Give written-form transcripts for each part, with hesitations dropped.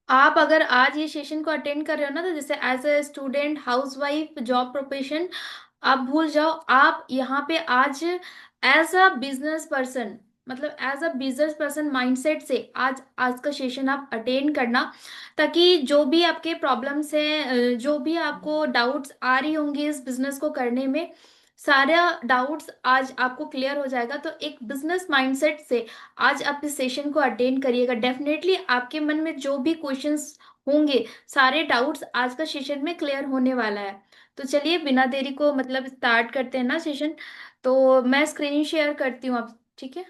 आप अगर आज ये सेशन को अटेंड कर रहे हो ना, तो जैसे as a student, housewife, job profession, आप भूल जाओ। आप यहाँ पे आज एज अ बिजनेस पर्सन, मतलब as a business person mindset से आज आज का सेशन आप अटेंड करना, ताकि जो भी आपके प्रॉब्लम्स हैं, जो भी आपको डाउट्स आ रही होंगी इस बिजनेस को करने में, सारा डाउट्स आज आपको क्लियर हो जाएगा। तो एक बिजनेस माइंडसेट से आज आप इस सेशन को अटेंड करिएगा। डेफिनेटली आपके मन में जो भी क्वेश्चंस होंगे, सारे डाउट्स आज का सेशन में क्लियर होने वाला है। तो चलिए बिना देरी को मतलब स्टार्ट करते हैं ना सेशन। तो मैं स्क्रीन शेयर करती हूँ आप, ठीक है।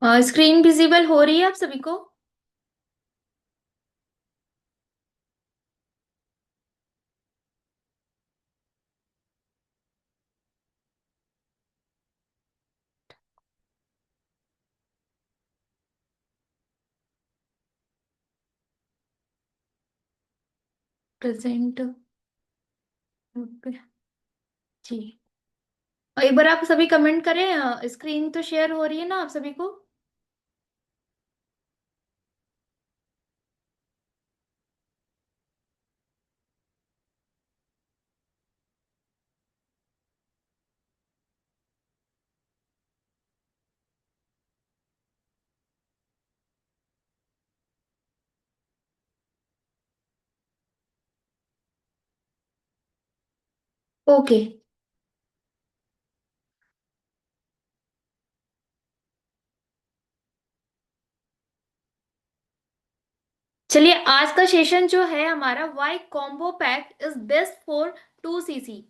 स्क्रीन विजिबल हो रही है आप सभी को? प्रेजेंट जी। और एक बार आप सभी कमेंट करें, स्क्रीन तो शेयर हो रही है ना आप सभी को? ओके। चलिए आज का सेशन जो है हमारा, why combo pack is best for 2 CC.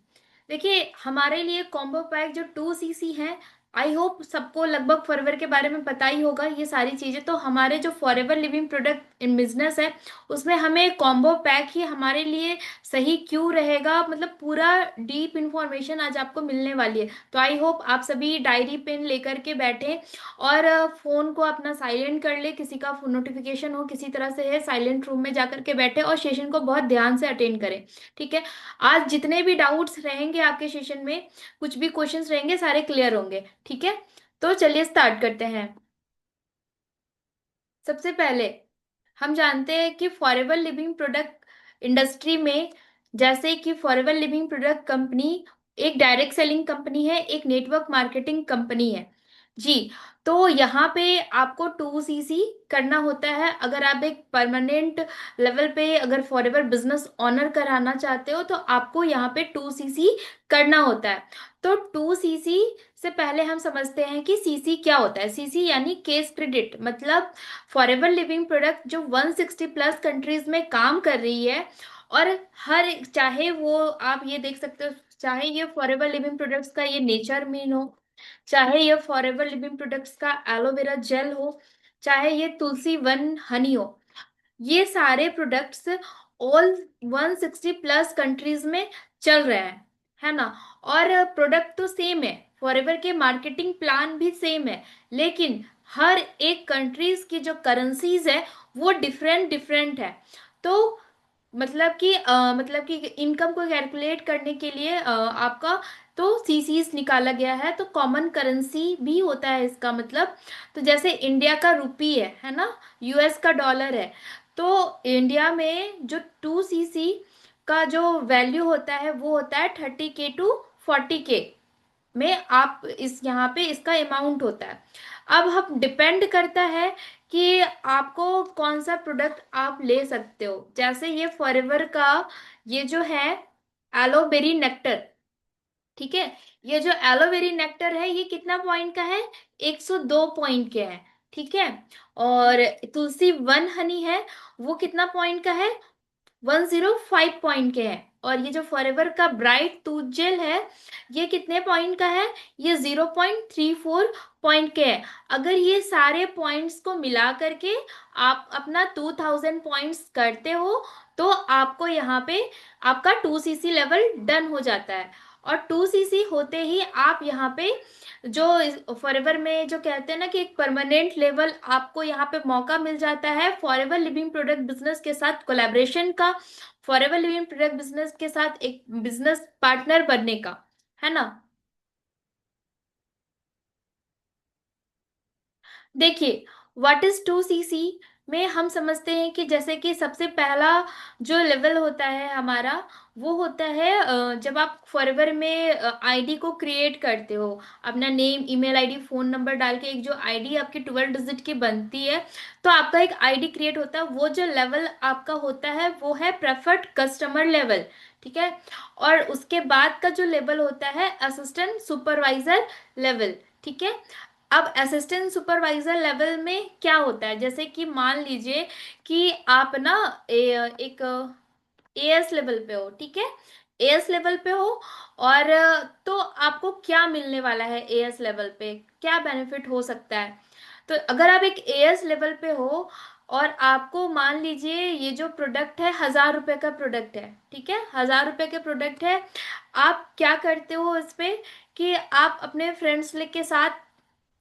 देखिए हमारे लिए कॉम्बो पैक जो 2 सीसी है, आई होप सबको लगभग फॉरएवर के बारे में पता ही होगा ये सारी चीजें। तो हमारे जो forever living product in business है, उसमें हमें कॉम्बो पैक ही हमारे लिए सही क्यों रहेगा, मतलब पूरा डीप इंफॉर्मेशन आज आपको मिलने वाली है। तो आई होप आप सभी डायरी पेन लेकर के बैठे, और फोन को अपना साइलेंट कर ले, किसी का नोटिफिकेशन हो किसी तरह से है, साइलेंट रूम में जाकर के बैठे और सेशन को बहुत ध्यान से अटेंड करें। ठीक है। आज जितने भी डाउट्स रहेंगे आपके सेशन में, कुछ भी क्वेश्चंस रहेंगे, सारे क्लियर होंगे। ठीक है। तो चलिए स्टार्ट करते हैं। सबसे पहले हम जानते हैं कि फॉरएवर लिविंग प्रोडक्ट इंडस्ट्री में, जैसे कि फॉरएवर लिविंग प्रोडक्ट कंपनी एक डायरेक्ट सेलिंग कंपनी है, एक नेटवर्क मार्केटिंग कंपनी है जी। तो यहाँ पे आपको 2 सीसी करना होता है। अगर आप एक परमानेंट लेवल पे अगर फॉरएवर बिजनेस ऑनर कराना चाहते हो, तो आपको यहाँ पे 2 सीसी करना होता है। तो 2 सीसी से पहले हम समझते हैं कि सीसी क्या होता है। सीसी यानी केस क्रेडिट, मतलब फॉरएवर लिविंग प्रोडक्ट जो 160 प्लस कंट्रीज में काम कर रही है, और हर चाहे वो आप ये देख सकते हो, चाहे ये फॉरएवर लिविंग प्रोडक्ट्स का ये नेचर मीन हो, चाहे ये फॉरएवर लिविंग प्रोडक्ट्स का एलोवेरा जेल हो, चाहे ये तुलसी वन हनी हो, ये सारे प्रोडक्ट्स ऑल 160 प्लस कंट्रीज में चल रहे हैं, है ना। और प्रोडक्ट तो सेम है, फॉरएवर के मार्केटिंग प्लान भी सेम है, लेकिन हर एक कंट्रीज की जो करेंसीज है वो डिफरेंट डिफरेंट है। तो मतलब कि इनकम को कैलकुलेट करने के लिए आपका तो सीसीस निकाला गया है। तो कॉमन करेंसी भी होता है इसका मतलब। तो जैसे इंडिया का रुपी है ना, यूएस का डॉलर है। तो इंडिया में जो 2 सीसी का जो वैल्यू होता है वो होता है 30K to 40K में, आप इस यहाँ पे इसका अमाउंट होता है। अब हम डिपेंड करता है कि आपको कौन सा प्रोडक्ट आप ले सकते हो। जैसे ये फॉरएवर का ये जो है एलोवेरी नेक्टर, ठीक है, ये जो एलोवेरी नेक्टर है ये कितना पॉइंट का है? 102 पॉइंट के है। ठीक है। और तुलसी वन हनी है, वो कितना पॉइंट का है? 105 पॉइंट के हैं। और ये जो फॉरएवर का ब्राइट टूथ जेल है, ये कितने पॉइंट का है? ये 0.34 पॉइंट के हैं। अगर ये सारे पॉइंट्स को मिला करके आप अपना 2000 पॉइंट्स करते हो, तो आपको यहाँ पे आपका 2 सीसी लेवल डन हो जाता है। और 2cc होते ही आप यहाँ पे जो फॉरएवर में जो कहते हैं ना कि एक परमानेंट लेवल आपको यहाँ पे मौका मिल जाता है फॉरएवर लिविंग प्रोडक्ट बिजनेस के साथ कोलैबोरेशन का, फॉरएवर लिविंग प्रोडक्ट बिजनेस के साथ एक बिजनेस पार्टनर बनने का, है ना। देखिए, व्हाट इज 2cc में हम समझते हैं कि जैसे कि सबसे पहला जो लेवल होता है हमारा, वो होता है जब आप फॉरएवर में आईडी को क्रिएट करते हो, अपना name, email ID, phone number डाल के एक जो आईडी आपकी 12 डिजिट की बनती है, तो आपका एक आईडी क्रिएट होता है। वो जो लेवल आपका होता है वो है प्रेफर्ड कस्टमर लेवल, ठीक है। और उसके बाद का जो लेवल होता है असिस्टेंट सुपरवाइजर लेवल, ठीक है। अब असिस्टेंट सुपरवाइजर लेवल में क्या होता है, जैसे कि मान लीजिए कि आप ना एक एएस लेवल पे हो, ठीक है। एएस लेवल पे हो, और तो आपको क्या मिलने वाला है एएस लेवल पे, क्या बेनिफिट हो सकता है। तो अगर आप एक एएस लेवल पे हो और आपको मान लीजिए ये जो प्रोडक्ट है 1000 रुपए का प्रोडक्ट है, ठीक है, 1000 रुपए के प्रोडक्ट है, आप क्या करते हो इस पे कि आप अपने फ्रेंड्स के साथ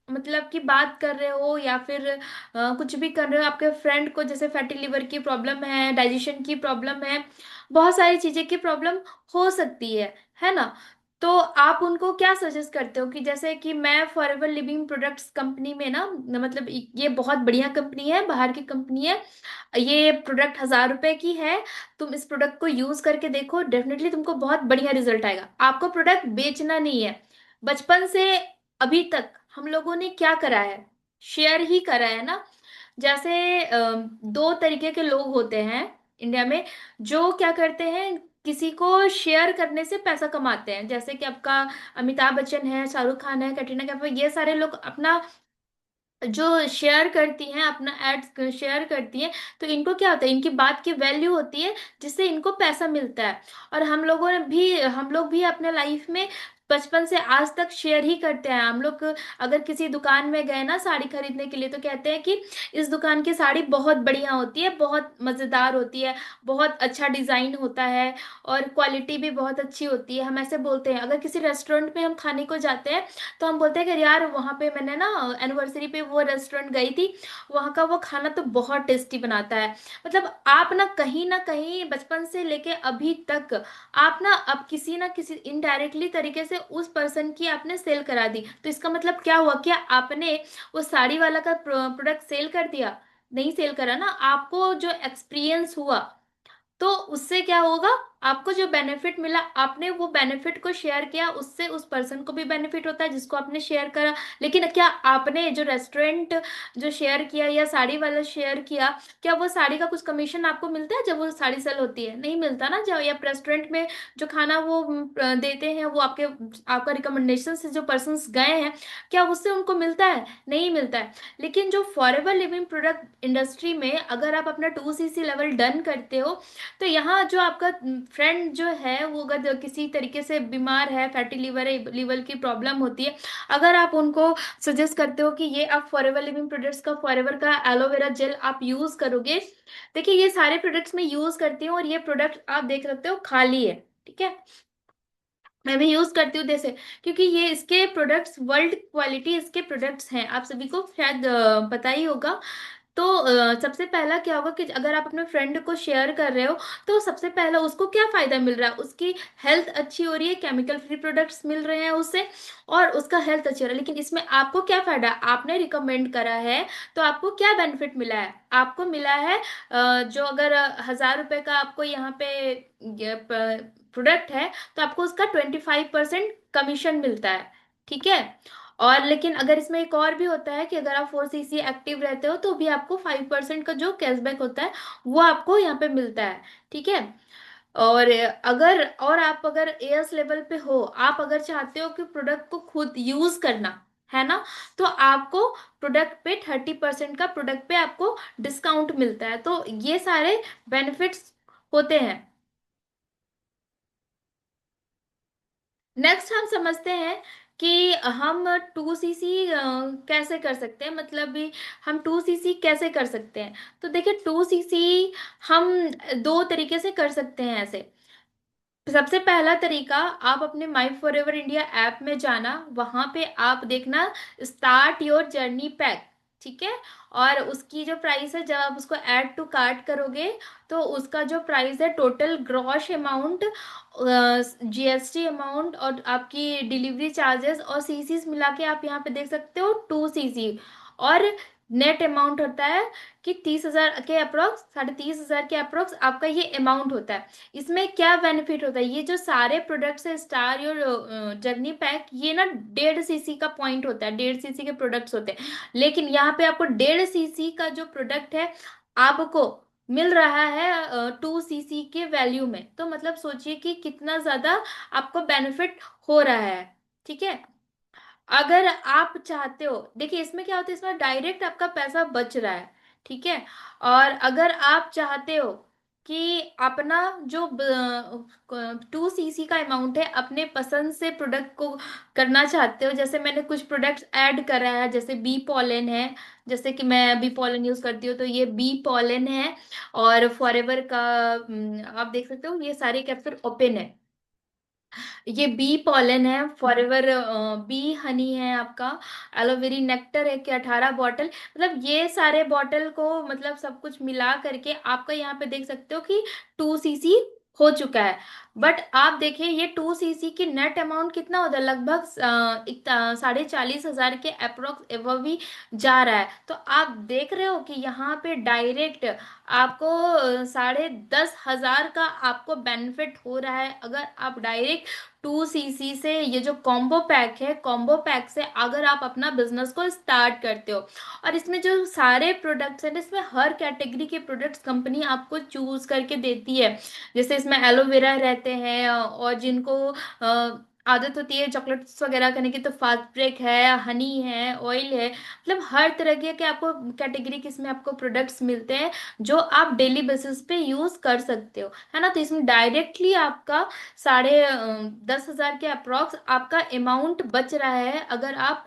मतलब कि बात कर रहे हो या फिर कुछ भी कर रहे हो, आपके फ्रेंड को जैसे फैटी लिवर की प्रॉब्लम है, डाइजेशन की प्रॉब्लम है, बहुत सारी चीजें की प्रॉब्लम हो सकती है ना। तो आप उनको क्या सजेस्ट करते हो कि जैसे कि मैं फॉरएवर लिविंग प्रोडक्ट्स कंपनी में ना, मतलब ये बहुत बढ़िया कंपनी है, बाहर की कंपनी है, ये प्रोडक्ट 1000 रुपए की है, तुम इस प्रोडक्ट को यूज करके देखो, डेफिनेटली तुमको बहुत बढ़िया रिजल्ट आएगा। आपको प्रोडक्ट बेचना नहीं है। बचपन से अभी तक हम लोगों ने क्या करा है, शेयर ही करा है ना। जैसे दो तरीके के लोग होते हैं इंडिया में, जो क्या करते हैं, किसी को शेयर करने से पैसा कमाते हैं, जैसे कि आपका अमिताभ बच्चन है, शाहरुख खान है, कटरीना कैफ है, ये सारे लोग अपना जो शेयर करती हैं, अपना एड्स शेयर करती हैं, तो इनको क्या होता है, इनकी बात की वैल्यू होती है, जिससे इनको पैसा मिलता है। और हम लोग भी अपने लाइफ में बचपन से आज तक शेयर ही करते हैं। हम लोग अगर किसी दुकान में गए ना साड़ी खरीदने के लिए, तो कहते हैं कि इस दुकान की साड़ी बहुत बढ़िया होती है, बहुत मजेदार होती है, बहुत अच्छा डिजाइन होता है, और क्वालिटी भी बहुत अच्छी होती है, हम ऐसे बोलते हैं। अगर किसी रेस्टोरेंट में हम खाने को जाते हैं, तो हम बोलते हैं कि यार वहाँ पे मैंने ना एनिवर्सरी पे वो रेस्टोरेंट गई थी, वहाँ का वो खाना तो बहुत टेस्टी बनाता है। मतलब आप ना कहीं बचपन से लेके अभी तक आप ना अब किसी ना किसी इनडायरेक्टली तरीके से उस पर्सन की आपने सेल करा दी, तो इसका मतलब क्या हुआ, क्या आपने वो साड़ी वाला का प्रोडक्ट सेल कर दिया? नहीं सेल करा ना, आपको जो एक्सपीरियंस हुआ, तो उससे क्या होगा, आपको जो बेनिफिट मिला, आपने वो बेनिफिट को शेयर किया, उससे उस पर्सन को भी बेनिफिट होता है जिसको आपने शेयर करा। लेकिन क्या आपने जो रेस्टोरेंट जो शेयर किया या साड़ी वाला शेयर किया, क्या वो साड़ी का कुछ कमीशन आपको मिलता है जब वो साड़ी सेल होती है? नहीं मिलता ना। जब या रेस्टोरेंट में जो खाना वो देते हैं, वो आपका रिकमेंडेशन से जो पर्सन गए हैं, क्या उससे उनको मिलता है? नहीं मिलता है। लेकिन जो फॉरएवर लिविंग प्रोडक्ट इंडस्ट्री में अगर आप अपना 2cc लेवल डन करते हो, तो यहाँ जो आपका फ्रेंड जो है वो अगर किसी तरीके से बीमार है, फैटी लिवर है, लिवर की प्रॉब्लम होती है, अगर आप उनको सजेस्ट करते हो कि ये आप फॉरएवर लिविंग प्रोडक्ट्स का फॉरएवर का एलोवेरा जेल आप यूज करोगे, देखिए ये सारे प्रोडक्ट्स में यूज करती हूँ, और ये प्रोडक्ट आप देख सकते हो खाली है, ठीक है, मैं भी यूज करती हूँ जैसे, क्योंकि ये इसके प्रोडक्ट्स वर्ल्ड क्वालिटी इसके प्रोडक्ट्स हैं, आप सभी को शायद पता ही होगा। तो सबसे पहला क्या होगा कि अगर आप अपने फ्रेंड को शेयर कर रहे हो, तो सबसे पहला उसको क्या फायदा मिल रहा है, उसकी हेल्थ अच्छी हो रही है, केमिकल फ्री प्रोडक्ट्स मिल रहे हैं उससे, और उसका हेल्थ अच्छा हो रहा है। लेकिन इसमें आपको क्या फायदा, आपने रिकमेंड करा है, तो आपको क्या बेनिफिट मिला है, आपको मिला है जो अगर 1000 रुपए का आपको यहाँ पे प्रोडक्ट है, तो आपको उसका 25% कमीशन मिलता है, ठीक है। और लेकिन अगर इसमें एक और भी होता है कि अगर आप 4cc एक्टिव रहते हो, तो भी आपको 5% का जो कैशबैक होता है वो आपको यहाँ पे मिलता है, ठीक है। और आप अगर एएस लेवल पे हो, आप अगर चाहते हो कि प्रोडक्ट को खुद यूज करना है ना, तो आपको प्रोडक्ट पे 30% का प्रोडक्ट पे आपको डिस्काउंट मिलता है। तो ये सारे बेनिफिट्स होते हैं। नेक्स्ट हम समझते हैं कि हम 2cc कैसे कर सकते हैं, मतलब भी हम 2cc कैसे कर सकते हैं। तो देखिए 2cc हम दो तरीके से कर सकते हैं ऐसे। सबसे पहला तरीका, आप अपने माई फॉर एवर इंडिया ऐप में जाना, वहां पे आप देखना स्टार्ट योर जर्नी पैक। ठीक है। और उसकी जो प्राइस है, जब आप उसको ऐड टू कार्ट करोगे, तो उसका जो प्राइस है, total gross amount, GST amount और आपकी डिलीवरी चार्जेस और सीसीस मिला के आप यहाँ पे देख सकते हो 2 सीसी। और नेट अमाउंट होता है कि 30,000 के अप्रोक्स, 30,500 के अप्रोक्स आपका ये अमाउंट होता है। इसमें क्या बेनिफिट होता है, ये जो सारे प्रोडक्ट्स है स्टार योर जर्नी पैक, ये ना 1.5 सीसी का पॉइंट होता है, 1.5 सीसी के प्रोडक्ट्स होते हैं। लेकिन यहाँ पे आपको 1.5 सीसी का जो प्रोडक्ट है आपको मिल रहा है 2 सीसी के वैल्यू में। तो मतलब सोचिए कि कितना ज्यादा आपको बेनिफिट हो रहा है। ठीक है। अगर आप चाहते हो, देखिए इसमें क्या होता है, इसमें डायरेक्ट आपका पैसा बच रहा है। ठीक है। और अगर आप चाहते हो कि अपना जो 2 सीसी का अमाउंट है, अपने पसंद से प्रोडक्ट को करना चाहते हो, जैसे मैंने कुछ प्रोडक्ट्स ऐड करा है, जैसे बी पॉलन है, जैसे कि मैं बी पॉलन यूज करती हूँ, तो ये बी पॉलन है। और फॉरएवर का आप देख सकते हो, ये सारे कैप्सूल ओपन है। ये बी पॉलन है, फॉरएवर बी हनी है आपका, एलोवेरी नेक्टर है कि 18 बॉटल, मतलब ये सारे बॉटल को मतलब सब कुछ मिला करके आपका यहाँ पे देख सकते हो कि 2 सीसी हो चुका है। बट आप देखिए ये 2 सीसी की नेट अमाउंट कितना होता है, लगभग 40,500 के अप्रोक्स एवं भी जा रहा है। तो आप देख रहे हो कि यहाँ पे डायरेक्ट आपको 10,500 का आपको बेनिफिट हो रहा है, अगर आप डायरेक्ट 2 सीसी से ये जो कॉम्बो पैक है, कॉम्बो पैक से अगर आप अपना बिजनेस को स्टार्ट करते हो। और इसमें जो सारे प्रोडक्ट्स हैं, इसमें हर कैटेगरी के प्रोडक्ट्स कंपनी आपको चूज करके देती है। जैसे इसमें एलोवेरा रहते हैं, और जिनको आदत होती है चॉकलेट्स वगैरह करने की, तो फास्ट ब्रेक है, हनी है, ऑयल है, मतलब हर तरह के आपको कैटेगरी के इसमें आपको प्रोडक्ट्स मिलते हैं, जो आप डेली बेसिस पे यूज कर सकते हो, है ना। तो इसमें डायरेक्टली आपका 10,500 के अप्रोक्स आपका अमाउंट बच रहा है, अगर आप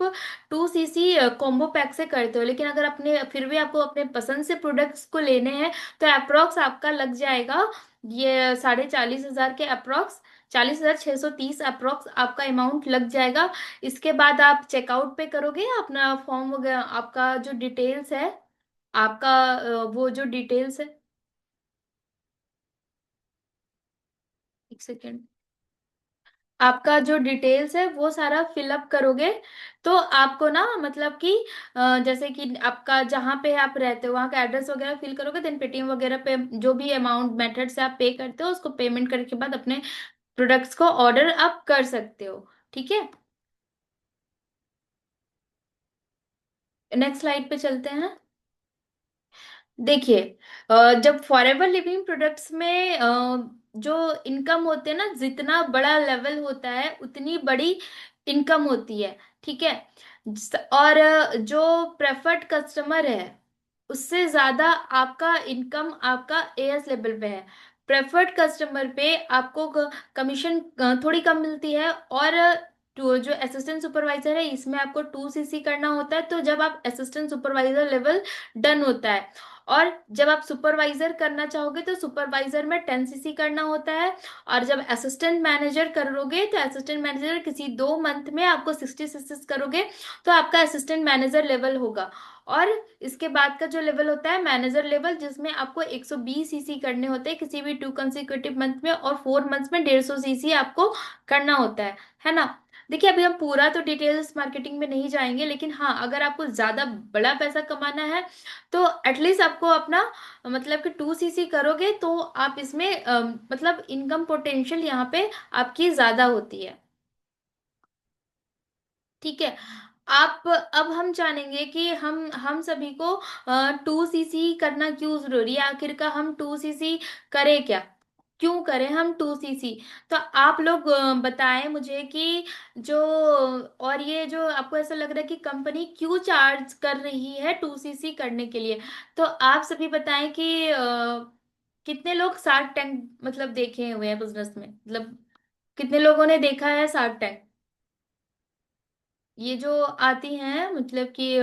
2 सीसी कॉम्बो पैक से करते हो। लेकिन अगर अपने फिर भी आपको अपने पसंद से प्रोडक्ट्स को लेने हैं, तो अप्रोक्स आपका लग जाएगा ये 40,500 के अप्रोक्स, 40,630 अप्रोक्स आपका अमाउंट लग जाएगा। इसके बाद आप चेकआउट पे करोगे अपना फॉर्म वगैरह, आपका जो डिटेल्स है, आपका वो जो डिटेल्स है, एक सेकेंड, आपका जो डिटेल्स है वो सारा फिलअप करोगे, तो आपको ना मतलब कि जैसे कि आपका जहाँ पे आप रहते हो वहाँ का एड्रेस वगैरह फिल करोगे, देन पेटीएम वगैरह पे जो भी अमाउंट मेथड से आप पे करते हो, उसको पेमेंट करने के बाद अपने प्रोडक्ट्स को ऑर्डर आप कर सकते हो। ठीक है। नेक्स्ट स्लाइड पे चलते हैं। देखिए जब फॉरेवर लिविंग प्रोडक्ट्स में जो इनकम होते हैं ना, जितना बड़ा लेवल होता है उतनी बड़ी इनकम होती है। ठीक है। और जो प्रेफर्ड कस्टमर है, उससे ज्यादा आपका इनकम आपका एएस लेवल पे है। प्रेफर्ड कस्टमर पे आपको कमीशन थोड़ी कम मिलती है। और जो असिस्टेंट सुपरवाइजर है, इसमें आपको 2 सीसी करना होता है, तो जब आप असिस्टेंट सुपरवाइजर लेवल डन होता है, और जब आप सुपरवाइजर करना चाहोगे तो सुपरवाइजर में 10 सीसी करना होता है। और जब असिस्टेंट मैनेजर करोगे, तो असिस्टेंट मैनेजर किसी 2 मंथ में आपको 60 सीसी करोगे, तो आपका असिस्टेंट मैनेजर लेवल होगा। और इसके बाद का जो लेवल होता है मैनेजर लेवल, जिसमें आपको 120 सीसी करने होते हैं किसी भी 2 कंसेक्यूटिव मंथ में, और 4 मंथ्स में 150 सीसी आपको करना होता है ना। देखिए अभी हम पूरा तो डिटेल्स मार्केटिंग में नहीं जाएंगे, लेकिन हाँ अगर आपको ज्यादा बड़ा पैसा कमाना है, तो एटलीस्ट आपको अपना मतलब कि 2 सीसी करोगे, तो आप इसमें मतलब इनकम पोटेंशियल यहाँ पे आपकी ज्यादा होती है। ठीक है। आप अब हम जानेंगे कि हम सभी को 2 सीसी करना क्यों जरूरी है, आखिर का हम 2 सीसी करें क्या, क्यों करें हम 2 सीसी। तो आप लोग बताएं मुझे कि जो, और ये जो आपको ऐसा लग रहा है कि कंपनी क्यों चार्ज कर रही है 2 सीसी करने के लिए, तो आप सभी बताएं कि कितने लोग शार्क टैंक मतलब देखे हुए हैं बिजनेस में, मतलब कितने लोगों ने देखा है शार्क टैंक। ये जो आती हैं मतलब कि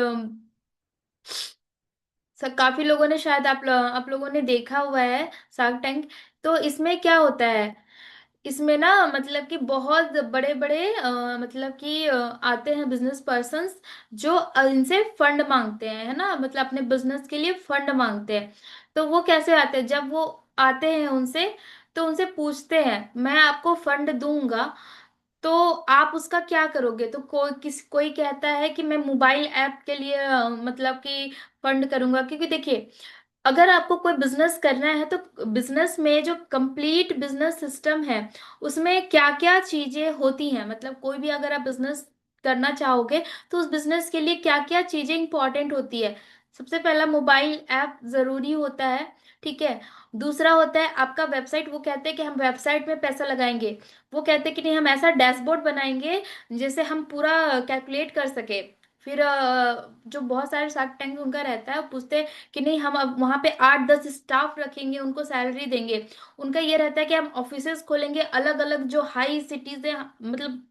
काफी लोगों ने शायद आप लोगों ने देखा हुआ है शार्क टैंक। तो इसमें क्या होता है, इसमें ना मतलब कि बहुत बड़े बड़े मतलब कि आते हैं बिजनेस पर्सन्स, जो इनसे फंड मांगते हैं, है ना, मतलब अपने बिजनेस के लिए फंड मांगते हैं। तो वो कैसे आते हैं, जब वो आते हैं उनसे, तो उनसे पूछते हैं मैं आपको फंड दूंगा, तो आप उसका क्या करोगे। तो कोई कहता है कि मैं मोबाइल ऐप के लिए मतलब कि फंड करूंगा, क्योंकि देखिए, अगर आपको कोई बिजनेस करना है तो बिजनेस में जो कंप्लीट बिजनेस सिस्टम है, उसमें क्या क्या चीजें होती हैं, मतलब कोई भी अगर आप बिजनेस करना चाहोगे तो उस बिजनेस के लिए क्या क्या चीजें इंपॉर्टेंट होती है। सबसे पहला मोबाइल ऐप जरूरी होता है, ठीक है। दूसरा होता है आपका वेबसाइट, वो कहते हैं कि हम वेबसाइट में पैसा लगाएंगे, वो कहते हैं कि नहीं हम ऐसा डैशबोर्ड बनाएंगे जिसे हम पूरा कैलकुलेट कर सके। फिर जो बहुत सारे शार्क टैंक उनका रहता है, वो पूछते हैं कि नहीं हम अब वहां पे 8-10 स्टाफ रखेंगे, उनको सैलरी देंगे। उनका ये रहता है कि हम ऑफिसेस खोलेंगे अलग अलग, जो हाई सिटीज है, मतलब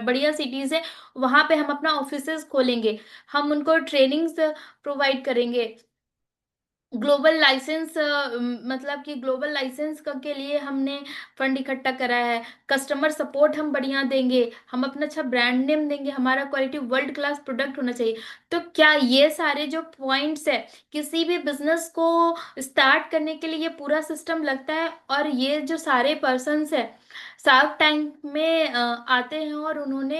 बढ़िया सिटीज है, वहां पे हम अपना ऑफिसेस खोलेंगे। हम उनको ट्रेनिंग्स प्रोवाइड करेंगे। ग्लोबल लाइसेंस, मतलब कि ग्लोबल लाइसेंस के लिए हमने फंड इकट्ठा करा है। कस्टमर सपोर्ट हम बढ़िया देंगे, हम अपना अच्छा ब्रांड नेम देंगे, हमारा क्वालिटी वर्ल्ड क्लास प्रोडक्ट होना चाहिए। तो क्या ये सारे जो पॉइंट्स है, किसी भी बिजनेस को स्टार्ट करने के लिए ये पूरा सिस्टम लगता है। और ये जो सारे पर्सन्स है शार्क टैंक में आते हैं, और उन्होंने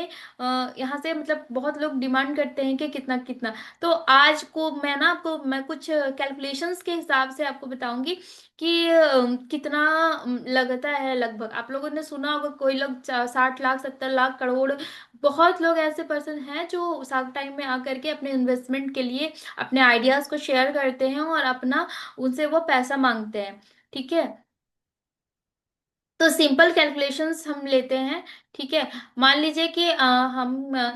यहाँ से मतलब बहुत लोग डिमांड करते हैं कि कितना कितना। तो आज को मैं ना आपको मैं कुछ कैलकुलेशंस के हिसाब से आपको बताऊंगी कि कितना लगता है। लगभग आप लोगों ने सुना होगा, कोई लोग 60 लाख 70 लाख करोड़, बहुत लोग ऐसे पर्सन हैं जो शार्क टाइम में आकर के अपने इन्वेस्टमेंट के लिए अपने आइडियाज को शेयर करते हैं और अपना उनसे वो पैसा मांगते हैं, ठीक है। तो सिंपल कैलकुलेशंस हम लेते हैं, ठीक है। मान लीजिए कि हम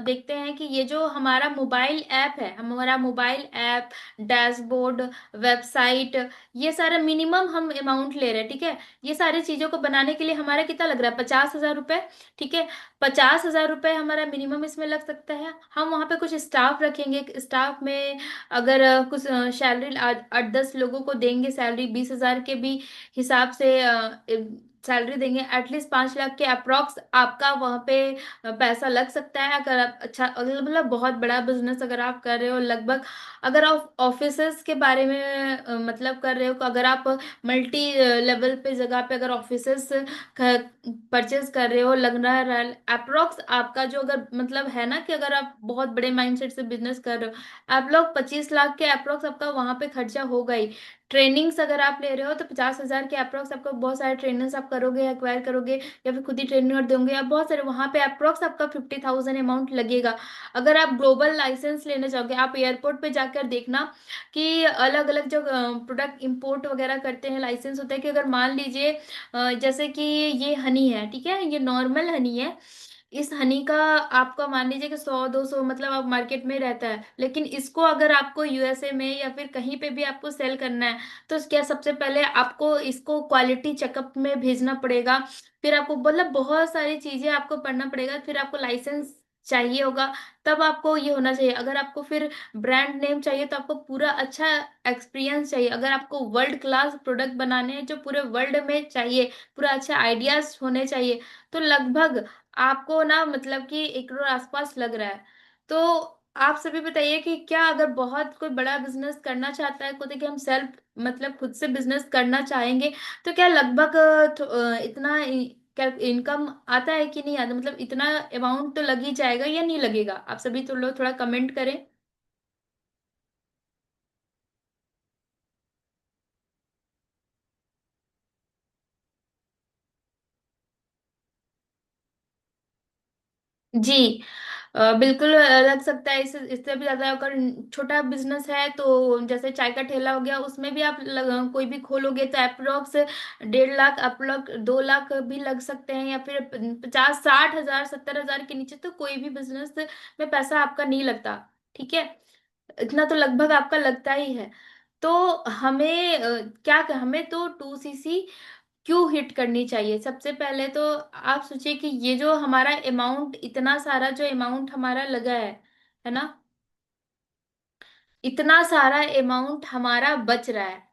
देखते हैं कि ये जो हमारा मोबाइल ऐप है, हमारा मोबाइल ऐप, डैशबोर्ड, वेबसाइट, ये सारा मिनिमम हम अमाउंट ले रहे हैं, ठीक है। ये सारी चीजों को बनाने के लिए हमारा कितना लग रहा है, 50,000 रुपये, ठीक है। 50,000 रुपये हमारा मिनिमम इसमें लग सकता है। हम वहाँ पे कुछ स्टाफ रखेंगे, स्टाफ में अगर कुछ सैलरी 8-10 लोगों को देंगे, सैलरी 20,000 के भी हिसाब से सैलरी देंगे, एटलीस्ट 5 लाख के अप्रोक्स आपका वहां पे पैसा लग सकता है। अगर आप अच्छा मतलब बहुत बड़ा बिजनेस अगर आप कर रहे हो, लगभग अगर आप ऑफिसेस के बारे में मतलब कर रहे हो, तो अगर आप मल्टी लेवल पे जगह पे अगर ऑफिसेस परचेज कर रहे हो, लग रहा है अप्रोक्स आपका जो अगर मतलब है ना कि अगर आप बहुत बड़े माइंडसेट से बिजनेस कर रहे हो, आप लोग 25 लाख के अप्रोक्स आपका वहां पे खर्चा होगा ही। ट्रेनिंग्स अगर आप ले रहे हो तो 50,000 के अप्रोक्स आपको बहुत सारे ट्रेनर्स आप करोगे, एक्वायर करोगे, या फिर खुद ही ट्रेनिंग दोगे, या बहुत सारे वहां पे अप्रोक्स आपका 50,000 अमाउंट लगेगा। अगर आप ग्लोबल लाइसेंस लेना चाहोगे, आप एयरपोर्ट पे जाकर देखना कि अलग अलग जो प्रोडक्ट इंपोर्ट वगैरह करते हैं, लाइसेंस होता है कि अगर मान लीजिए जैसे कि ये हनी है, ठीक है, ये नॉर्मल हनी है। इस हनी का आपका मान लीजिए कि 100-200 मतलब आप मार्केट में रहता है, लेकिन इसको अगर आपको यूएसए में या फिर कहीं पे भी आपको सेल करना है, तो क्या सबसे पहले आपको इसको क्वालिटी चेकअप में भेजना पड़ेगा। फिर आपको मतलब बहुत सारी चीजें आपको पढ़ना पड़ेगा, फिर आपको लाइसेंस चाहिए होगा। तब आपको ये होना चाहिए। अगर आपको फिर ब्रांड नेम चाहिए, तो आपको पूरा अच्छा एक्सपीरियंस चाहिए। अगर आपको वर्ल्ड क्लास प्रोडक्ट बनाने हैं जो पूरे वर्ल्ड में चाहिए, पूरा अच्छा आइडियाज होने चाहिए, तो लगभग आपको ना मतलब कि 1 करोड़ आसपास लग रहा है। तो आप सभी बताइए कि क्या अगर बहुत कोई बड़ा बिजनेस करना चाहता है, को देखिए हम सेल्फ मतलब खुद से बिजनेस करना चाहेंगे, तो क्या लगभग इतना क्या इनकम आता है कि नहीं आता, मतलब इतना अमाउंट तो लग ही जाएगा या नहीं लगेगा। आप सभी तो लोग थोड़ा कमेंट करें। जी, बिल्कुल लग सकता है। इससे भी ज्यादा अगर छोटा बिजनेस है, तो जैसे चाय का ठेला हो गया, उसमें भी आप कोई भी खोलोगे तो अप्रोक्स 1.5 लाख, अप्रोक्स 2 लाख भी लग सकते हैं, या फिर 50-60 हजार 70 हजार के नीचे तो कोई भी बिजनेस में पैसा आपका नहीं लगता, ठीक है। इतना तो लगभग आपका लगता ही है। तो हमें हमें तो 2cc क्यों हिट करनी चाहिए। सबसे पहले तो आप सोचिए कि ये जो हमारा अमाउंट, इतना सारा जो अमाउंट हमारा लगा है ना, इतना सारा अमाउंट हमारा बच रहा है,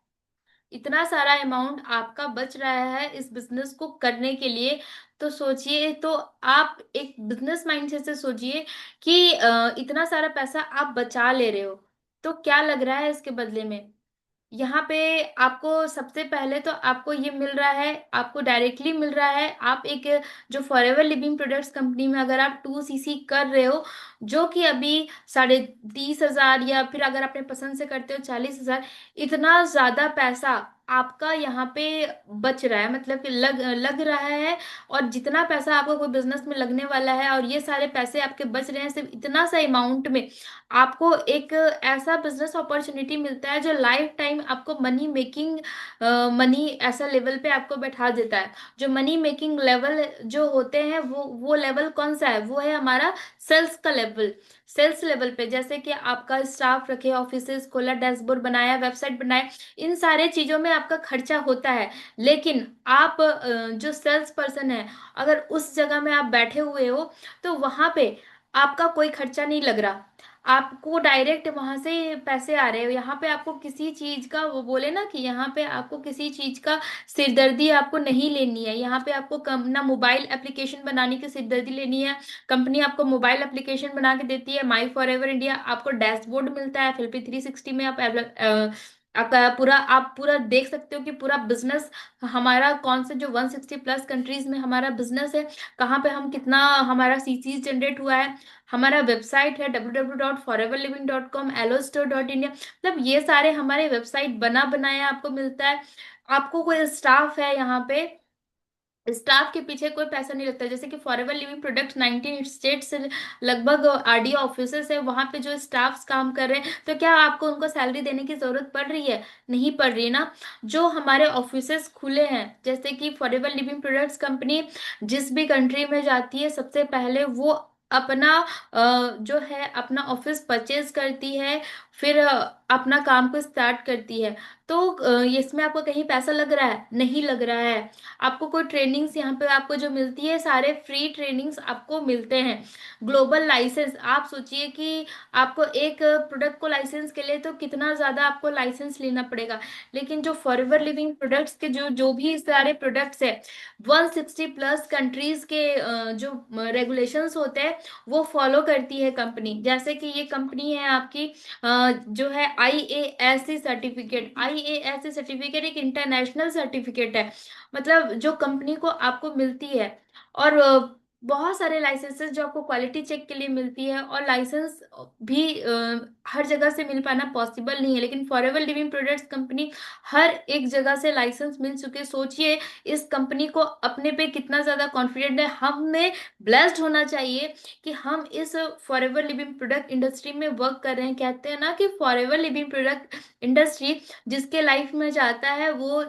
इतना सारा अमाउंट आपका बच रहा है इस बिजनेस को करने के लिए। तो सोचिए, तो आप एक बिजनेस माइंडसेट से सोचिए कि इतना सारा पैसा आप बचा ले रहे हो, तो क्या लग रहा है इसके बदले में। यहाँ पे आपको सबसे पहले तो आपको ये मिल रहा है, आपको डायरेक्टली मिल रहा है। आप एक जो फॉरएवर लिविंग प्रोडक्ट्स कंपनी में अगर आप 2 सीसी कर रहे हो, जो कि अभी 30,000, या फिर अगर अपने पसंद से करते हो 40,000, इतना ज्यादा पैसा आपका यहाँ पे बच रहा है, मतलब कि लग लग रहा है। और जितना पैसा आपको कोई बिजनेस में लगने वाला है, और ये सारे पैसे आपके बच रहे हैं सिर्फ इतना सा अमाउंट में, आपको एक ऐसा बिजनेस अपॉर्चुनिटी मिलता है जो लाइफ टाइम आपको मनी मेकिंग, मनी ऐसा लेवल पे आपको बैठा देता है। जो मनी मेकिंग लेवल जो होते हैं, वो लेवल कौन सा है, वो है हमारा सेल्स का लेवल। सेल्स लेवल पे जैसे कि आपका स्टाफ रखे, ऑफिसेस खोला, डैशबोर्ड बनाया, वेबसाइट बनाए, इन सारे चीजों में आपका खर्चा होता है। लेकिन आप जो सेल्स पर्सन है, अगर उस जगह में आप बैठे हुए हो, तो वहां पे आपका कोई खर्चा नहीं लग रहा, आपको डायरेक्ट वहां से पैसे आ रहे हो। यहाँ पे आपको किसी चीज का, वो बोले ना कि यहाँ पे आपको किसी चीज का सिरदर्दी आपको नहीं लेनी है। यहाँ पे आपको कम ना मोबाइल एप्लीकेशन बनाने की सिरदर्दी लेनी है, कंपनी आपको मोबाइल एप्लीकेशन बना के देती है, माई फॉर एवर इंडिया, आपको डैशबोर्ड मिलता है, फिर 360 में आपका पूरा, आप पूरा देख सकते हो कि पूरा बिजनेस हमारा कौन से, जो 160+ कंट्रीज में हमारा बिजनेस है, कहाँ पे हम कितना, हमारा सीसीज जनरेट हुआ है, हमारा वेबसाइट है www.foreverliving.com, allostore.india, मतलब ये सारे हमारे वेबसाइट बना बनाया आपको मिलता है। आपको कोई स्टाफ है यहाँ पे, स्टाफ के पीछे कोई पैसा नहीं लगता। जैसे कि फॉरएवर लिविंग प्रोडक्ट्स 19 स्टेट से लगभग आरडीओ ऑफिसेस है, वहां पे जो स्टाफ्स काम कर रहे हैं, तो क्या आपको उनको सैलरी देने की जरूरत पड़ रही है? नहीं पड़ रही ना। जो हमारे ऑफिसेस खुले हैं, जैसे कि फॉरएवर लिविंग प्रोडक्ट्स कंपनी जिस भी कंट्री में जाती है, सबसे पहले वो अपना जो है अपना ऑफिस परचेज करती है, फिर अपना काम को स्टार्ट करती है। तो इसमें आपको कहीं पैसा लग रहा है? नहीं लग रहा है। आपको कोई ट्रेनिंग्स यहाँ पे आपको जो मिलती है, सारे फ्री ट्रेनिंग्स आपको मिलते हैं। ग्लोबल लाइसेंस, आप सोचिए कि आपको एक प्रोडक्ट को लाइसेंस के लिए तो कितना ज्यादा आपको लाइसेंस लेना पड़ेगा, लेकिन जो फॉरएवर लिविंग प्रोडक्ट्स के जो जो भी सारे प्रोडक्ट्स है, 160+ कंट्रीज के जो रेगुलेशंस होते हैं, वो फॉलो करती है कंपनी। जैसे कि ये कंपनी है आपकी जो है IASC सर्टिफिकेट। IASC सर्टिफिकेट एक इंटरनेशनल सर्टिफिकेट है, मतलब जो कंपनी को आपको मिलती है। और बहुत सारे लाइसेंसेस जो आपको क्वालिटी चेक के लिए मिलती है, और लाइसेंस भी हर जगह से मिल पाना पॉसिबल नहीं है, लेकिन फॉरएवर लिविंग प्रोडक्ट्स कंपनी हर एक जगह से लाइसेंस मिल चुके। सोचिए इस कंपनी को अपने पे कितना ज्यादा कॉन्फिडेंट है। हमें ब्लेस्ड होना चाहिए कि हम इस फॉरएवर लिविंग प्रोडक्ट इंडस्ट्री में वर्क कर रहे हैं। कहते हैं ना कि फॉरएवर लिविंग प्रोडक्ट इंडस्ट्री जिसके लाइफ में जाता है, वो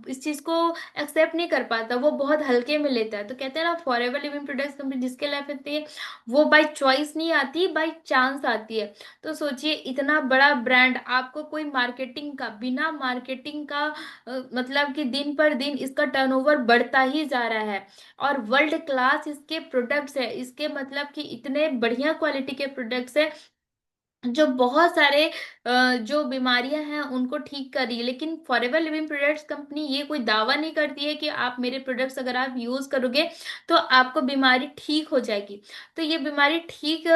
इस चीज को एक्सेप्ट नहीं कर पाता, वो बहुत हल्के में लेता है। तो कहते हैं ना, फॉरएवर लिविंग प्रोडक्ट्स कंपनी जिसके लाइफ आती है, वो बाय चॉइस नहीं आती, बाय चांस आती है। तो सोचिए इतना बड़ा ब्रांड, आपको कोई मार्केटिंग का, बिना मार्केटिंग का मतलब कि दिन पर दिन इसका टर्नओवर बढ़ता ही जा रहा है। और वर्ल्ड क्लास इसके प्रोडक्ट्स है, इसके मतलब कि इतने बढ़िया क्वालिटी के प्रोडक्ट्स है, जो बहुत सारे जो बीमारियां हैं उनको ठीक कर रही है। लेकिन फॉरएवर लिविंग प्रोडक्ट्स कंपनी ये कोई दावा नहीं करती है कि आप मेरे प्रोडक्ट्स अगर आप यूज करोगे तो आपको बीमारी ठीक हो जाएगी। तो ये बीमारी ठीक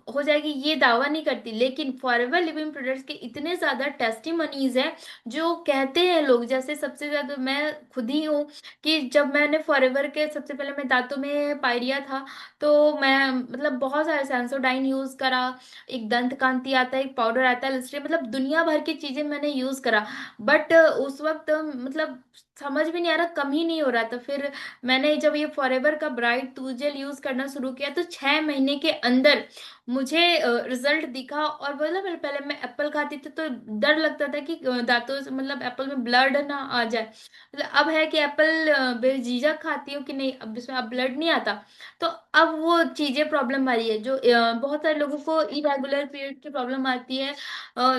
हो जाएगी ये दावा नहीं करती, लेकिन फॉरएवर लिविंग प्रोडक्ट्स के इतने ज्यादा टेस्टिमोनीज हैं जो कहते हैं लोग, जैसे सबसे ज्यादा मैं खुद ही हूँ कि जब मैंने फॉरएवर के, सबसे पहले मैं दांतों में पायरिया था, तो मैं मतलब बहुत सारे सेंसोडाइन यूज करा, एक दंत कांति आता है, एक पाउडर आता है लिस्ट्रीन, मतलब दुनिया भर की चीजें मैंने यूज करा। बट उस वक्त मतलब समझ भी नहीं आ रहा, कम ही नहीं हो रहा था। फिर मैंने जब ये फॉरएवर का ब्राइट टूजेल यूज करना शुरू किया, तो 6 महीने के अंदर मुझे रिजल्ट दिखा। और मतलब पहले मैं एप्पल खाती थी तो डर लगता था कि दांतों से, मतलब एप्पल में ब्लड ना आ जाए। मतलब अब है कि एप्पल बेझिझक खाती हूँ कि नहीं, अब इसमें अब ब्लड नहीं आता। तो अब वो चीजें प्रॉब्लम आ रही है, जो बहुत सारे लोगों को इरेगुलर पीरियड की प्रॉब्लम आती है,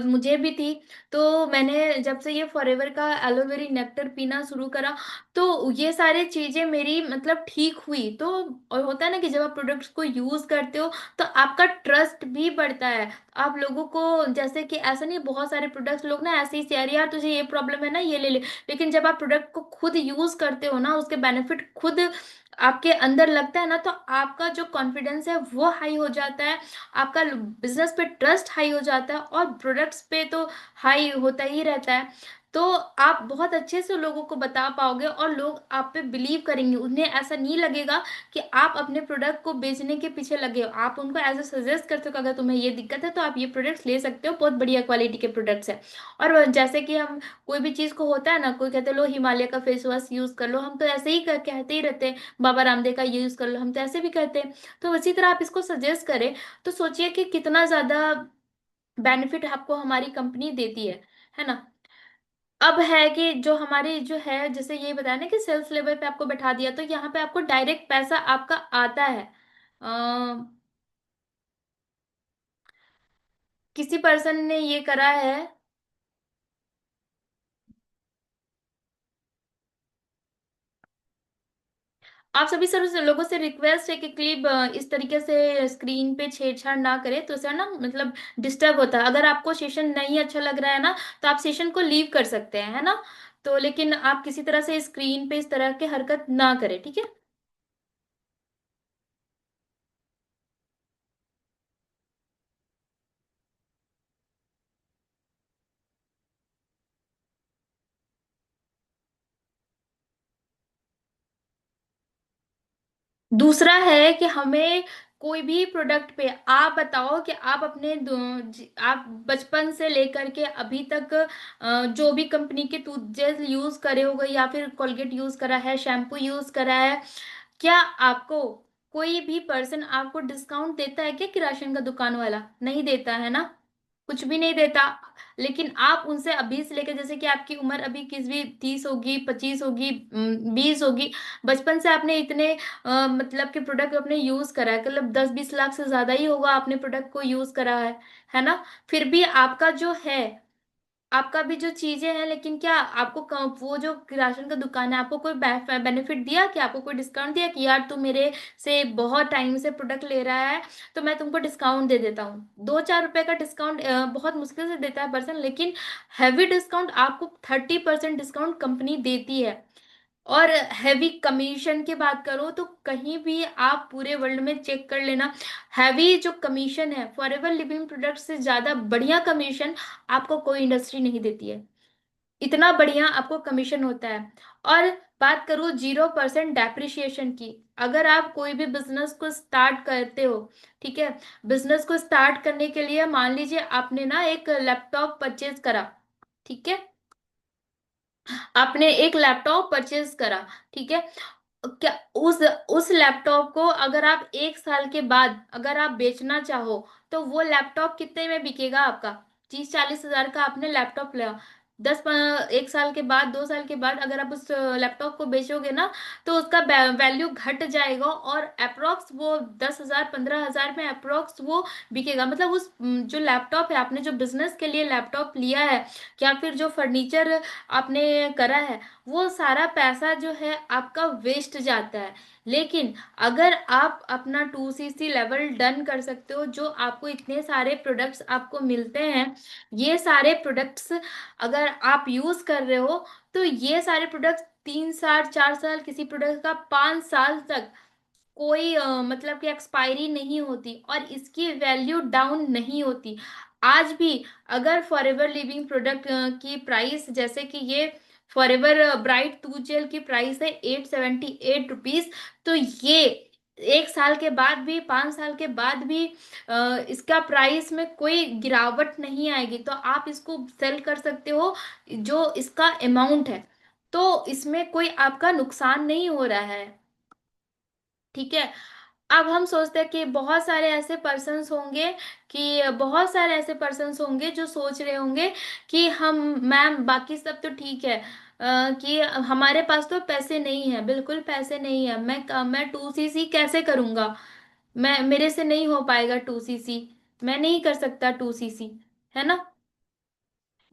मुझे भी थी। तो मैंने जब से ये फॉरएवर का एलोवेरी नेक्टर पीना शुरू करा, तो ये सारी चीजें मेरी मतलब ठीक हुई। तो और होता है ना कि जब आप प्रोडक्ट्स को यूज करते हो तो आपका ट्रस्ट भी बढ़ता है। आप लोगों को, जैसे कि ऐसा नहीं, बहुत सारे प्रोडक्ट्स लोग ना ऐसे ही शेयर, यार तुझे ये प्रॉब्लम है ना, ये ले ले। लेकिन जब आप प्रोडक्ट को खुद यूज करते हो ना, उसके बेनिफिट खुद आपके अंदर लगता है ना, तो आपका जो कॉन्फिडेंस है वो हाई हो जाता है, आपका बिजनेस पे ट्रस्ट हाई हो जाता है, और प्रोडक्ट्स पे तो हाई होता ही रहता है। तो आप बहुत अच्छे से लोगों को बता पाओगे, और लोग आप पे बिलीव करेंगे, उन्हें ऐसा नहीं लगेगा कि आप अपने प्रोडक्ट को बेचने के पीछे लगे हो। आप उनको एज ए सजेस्ट करते हो कि अगर तुम्हें ये दिक्कत है तो आप ये प्रोडक्ट्स ले सकते हो, बहुत बढ़िया क्वालिटी के प्रोडक्ट्स है। और जैसे कि हम कोई भी चीज को होता है ना, कोई कहते हैं लो हिमालय का फेस वॉश यूज कर लो, हम तो ऐसे ही कहते ही रहते हैं, बाबा रामदेव का ये यूज कर लो, हम तो ऐसे भी कहते हैं। तो इसी तरह आप इसको सजेस्ट करें, तो सोचिए कि कितना ज्यादा बेनिफिट आपको हमारी कंपनी देती है ना। अब है कि जो हमारी जो है, जैसे ये बताया ना कि सेल्स लेवल पे आपको बैठा दिया, तो यहाँ पे आपको डायरेक्ट पैसा आपका आता है। किसी पर्सन ने ये करा है। आप सभी सर लोगों से रिक्वेस्ट है कि क्लिप इस तरीके से स्क्रीन पे छेड़छाड़ ना करें, तो उससे ना मतलब डिस्टर्ब होता है। अगर आपको सेशन नहीं अच्छा लग रहा है ना, तो आप सेशन को लीव कर सकते हैं, है ना। तो लेकिन आप किसी तरह से स्क्रीन पे इस तरह की हरकत ना करें, ठीक है। दूसरा है कि हमें कोई भी प्रोडक्ट पे आप बताओ कि आप अपने आप बचपन से लेकर के अभी तक जो भी कंपनी के टूथजेल यूज करे हो गए, या फिर कोलगेट यूज करा है, शैम्पू यूज करा है, क्या आपको कोई भी पर्सन आपको डिस्काउंट देता है क्या? कि राशन का दुकान वाला नहीं देता है ना, कुछ भी नहीं देता। लेकिन आप उनसे अभी से लेकर, जैसे कि आपकी उम्र अभी किस भी 30 होगी, 25 होगी, 20 होगी, बचपन से आपने इतने मतलब कि प्रोडक्ट अपने यूज करा है, मतलब 10-20 लाख से ज्यादा ही होगा आपने प्रोडक्ट को यूज करा है ना। फिर भी आपका जो है, आपका भी जो चीजें हैं, लेकिन क्या आपको वो जो राशन का दुकान है, आपको कोई बेनिफिट दिया, कि आपको कोई डिस्काउंट दिया कि यार तू मेरे से बहुत टाइम से प्रोडक्ट ले रहा है, तो मैं तुमको डिस्काउंट दे देता हूँ। 2-4 रुपए का डिस्काउंट बहुत मुश्किल से देता है पर्सन, लेकिन हैवी डिस्काउंट आपको 30% डिस्काउंट कंपनी देती है। और हैवी कमीशन की बात करो तो कहीं भी आप पूरे वर्ल्ड में चेक कर लेना, हैवी जो कमीशन है फॉरएवर लिविंग प्रोडक्ट से ज्यादा बढ़िया कमीशन आपको कोई इंडस्ट्री नहीं देती है। इतना बढ़िया आपको कमीशन होता है। और बात करूँ 0% डेप्रिसिएशन की, अगर आप कोई भी बिजनेस को स्टार्ट करते हो, ठीक है, बिजनेस को स्टार्ट करने के लिए मान लीजिए आपने ना एक लैपटॉप परचेज करा, ठीक है, आपने एक लैपटॉप परचेज करा, ठीक है, क्या उस लैपटॉप को अगर आप 1 साल के बाद अगर आप बेचना चाहो, तो वो लैपटॉप कितने में बिकेगा आपका? 30-40 हजार का आपने लैपटॉप लिया, 1 साल के बाद, 2 साल के बाद अगर आप उस लैपटॉप को बेचोगे ना, तो उसका वैल्यू घट जाएगा, और अप्रोक्स वो 10 हजार 15 हजार में अप्रोक्स वो बिकेगा। मतलब उस जो लैपटॉप है, आपने जो बिजनेस के लिए लैपटॉप लिया है, या फिर जो फर्नीचर आपने करा है, वो सारा पैसा जो है आपका वेस्ट जाता है। लेकिन अगर आप अपना 2cc लेवल डन कर सकते हो, जो आपको इतने सारे प्रोडक्ट्स आपको मिलते हैं, ये सारे प्रोडक्ट्स अगर आप यूज कर रहे हो, तो ये सारे प्रोडक्ट्स 3 साल 4 साल, किसी प्रोडक्ट का 5 साल तक कोई मतलब कि एक्सपायरी नहीं होती, और इसकी वैल्यू डाउन नहीं होती। आज भी अगर फॉरएवर लिविंग प्रोडक्ट की प्राइस, जैसे कि ये फॉरएवर ब्राइट टूथ जेल की प्राइस है 878 रुपीज, तो ये 1 साल के बाद भी, 5 साल के बाद भी इसका प्राइस में कोई गिरावट नहीं आएगी, तो आप इसको सेल कर सकते हो जो इसका अमाउंट है। तो इसमें कोई आपका नुकसान नहीं हो रहा है, ठीक है। अब हम सोचते हैं कि बहुत सारे ऐसे पर्सन्स होंगे जो सोच रहे होंगे कि हम, मैम बाकी सब तो ठीक है, कि हमारे पास तो पैसे नहीं है, बिल्कुल पैसे नहीं है, मैं 2cc कैसे करूंगा, मैं मेरे से नहीं हो पाएगा 2cc, मैं नहीं कर सकता 2cc, है ना।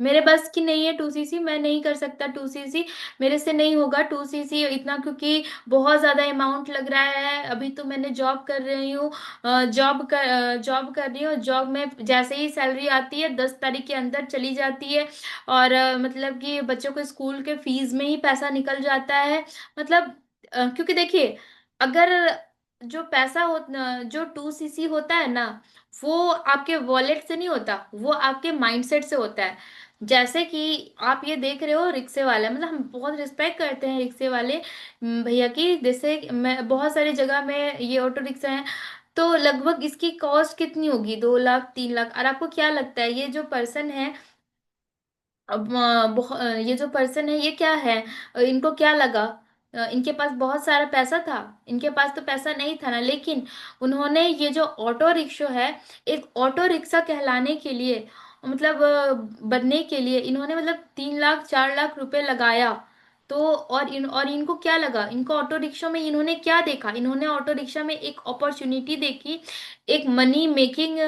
मेरे बस की नहीं है 2cc, मैं नहीं कर सकता 2cc। मेरे से नहीं होगा 2cc इतना, क्योंकि बहुत ज्यादा अमाउंट लग रहा है। अभी तो मैंने जॉब कर रही हूँ, जॉब कर रही हूँ। जॉब में जैसे ही सैलरी आती है 10 तारीख के अंदर चली जाती है, और मतलब कि बच्चों को स्कूल के फीस में ही पैसा निकल जाता है। मतलब क्योंकि देखिए, अगर जो पैसा हो, जो 2cc होता है ना, वो आपके वॉलेट से नहीं होता, वो आपके माइंडसेट से होता है। जैसे कि आप ये देख रहे हो रिक्शे वाला, मतलब हम बहुत रिस्पेक्ट करते हैं रिक्शे वाले भैया की। जैसे मैं बहुत सारी जगह में ये ऑटो रिक्शा है, तो लगभग इसकी कॉस्ट कितनी होगी, 2 लाख 3 लाख। और आपको क्या लगता है ये जो पर्सन है, अब ये जो पर्सन है ये क्या है, इनको क्या लगा, इनके पास बहुत सारा पैसा था? इनके पास तो पैसा नहीं था ना, लेकिन उन्होंने ये जो ऑटो रिक्शा है, एक ऑटो रिक्शा कहलाने के लिए, मतलब बनने के लिए इन्होंने मतलब 3 लाख 4 लाख रुपए लगाया। तो और इनको क्या लगा, इनको ऑटो रिक्शा में इन्होंने क्या देखा, इन्होंने ऑटो रिक्शा में एक अपॉर्चुनिटी देखी, एक मनी मेकिंग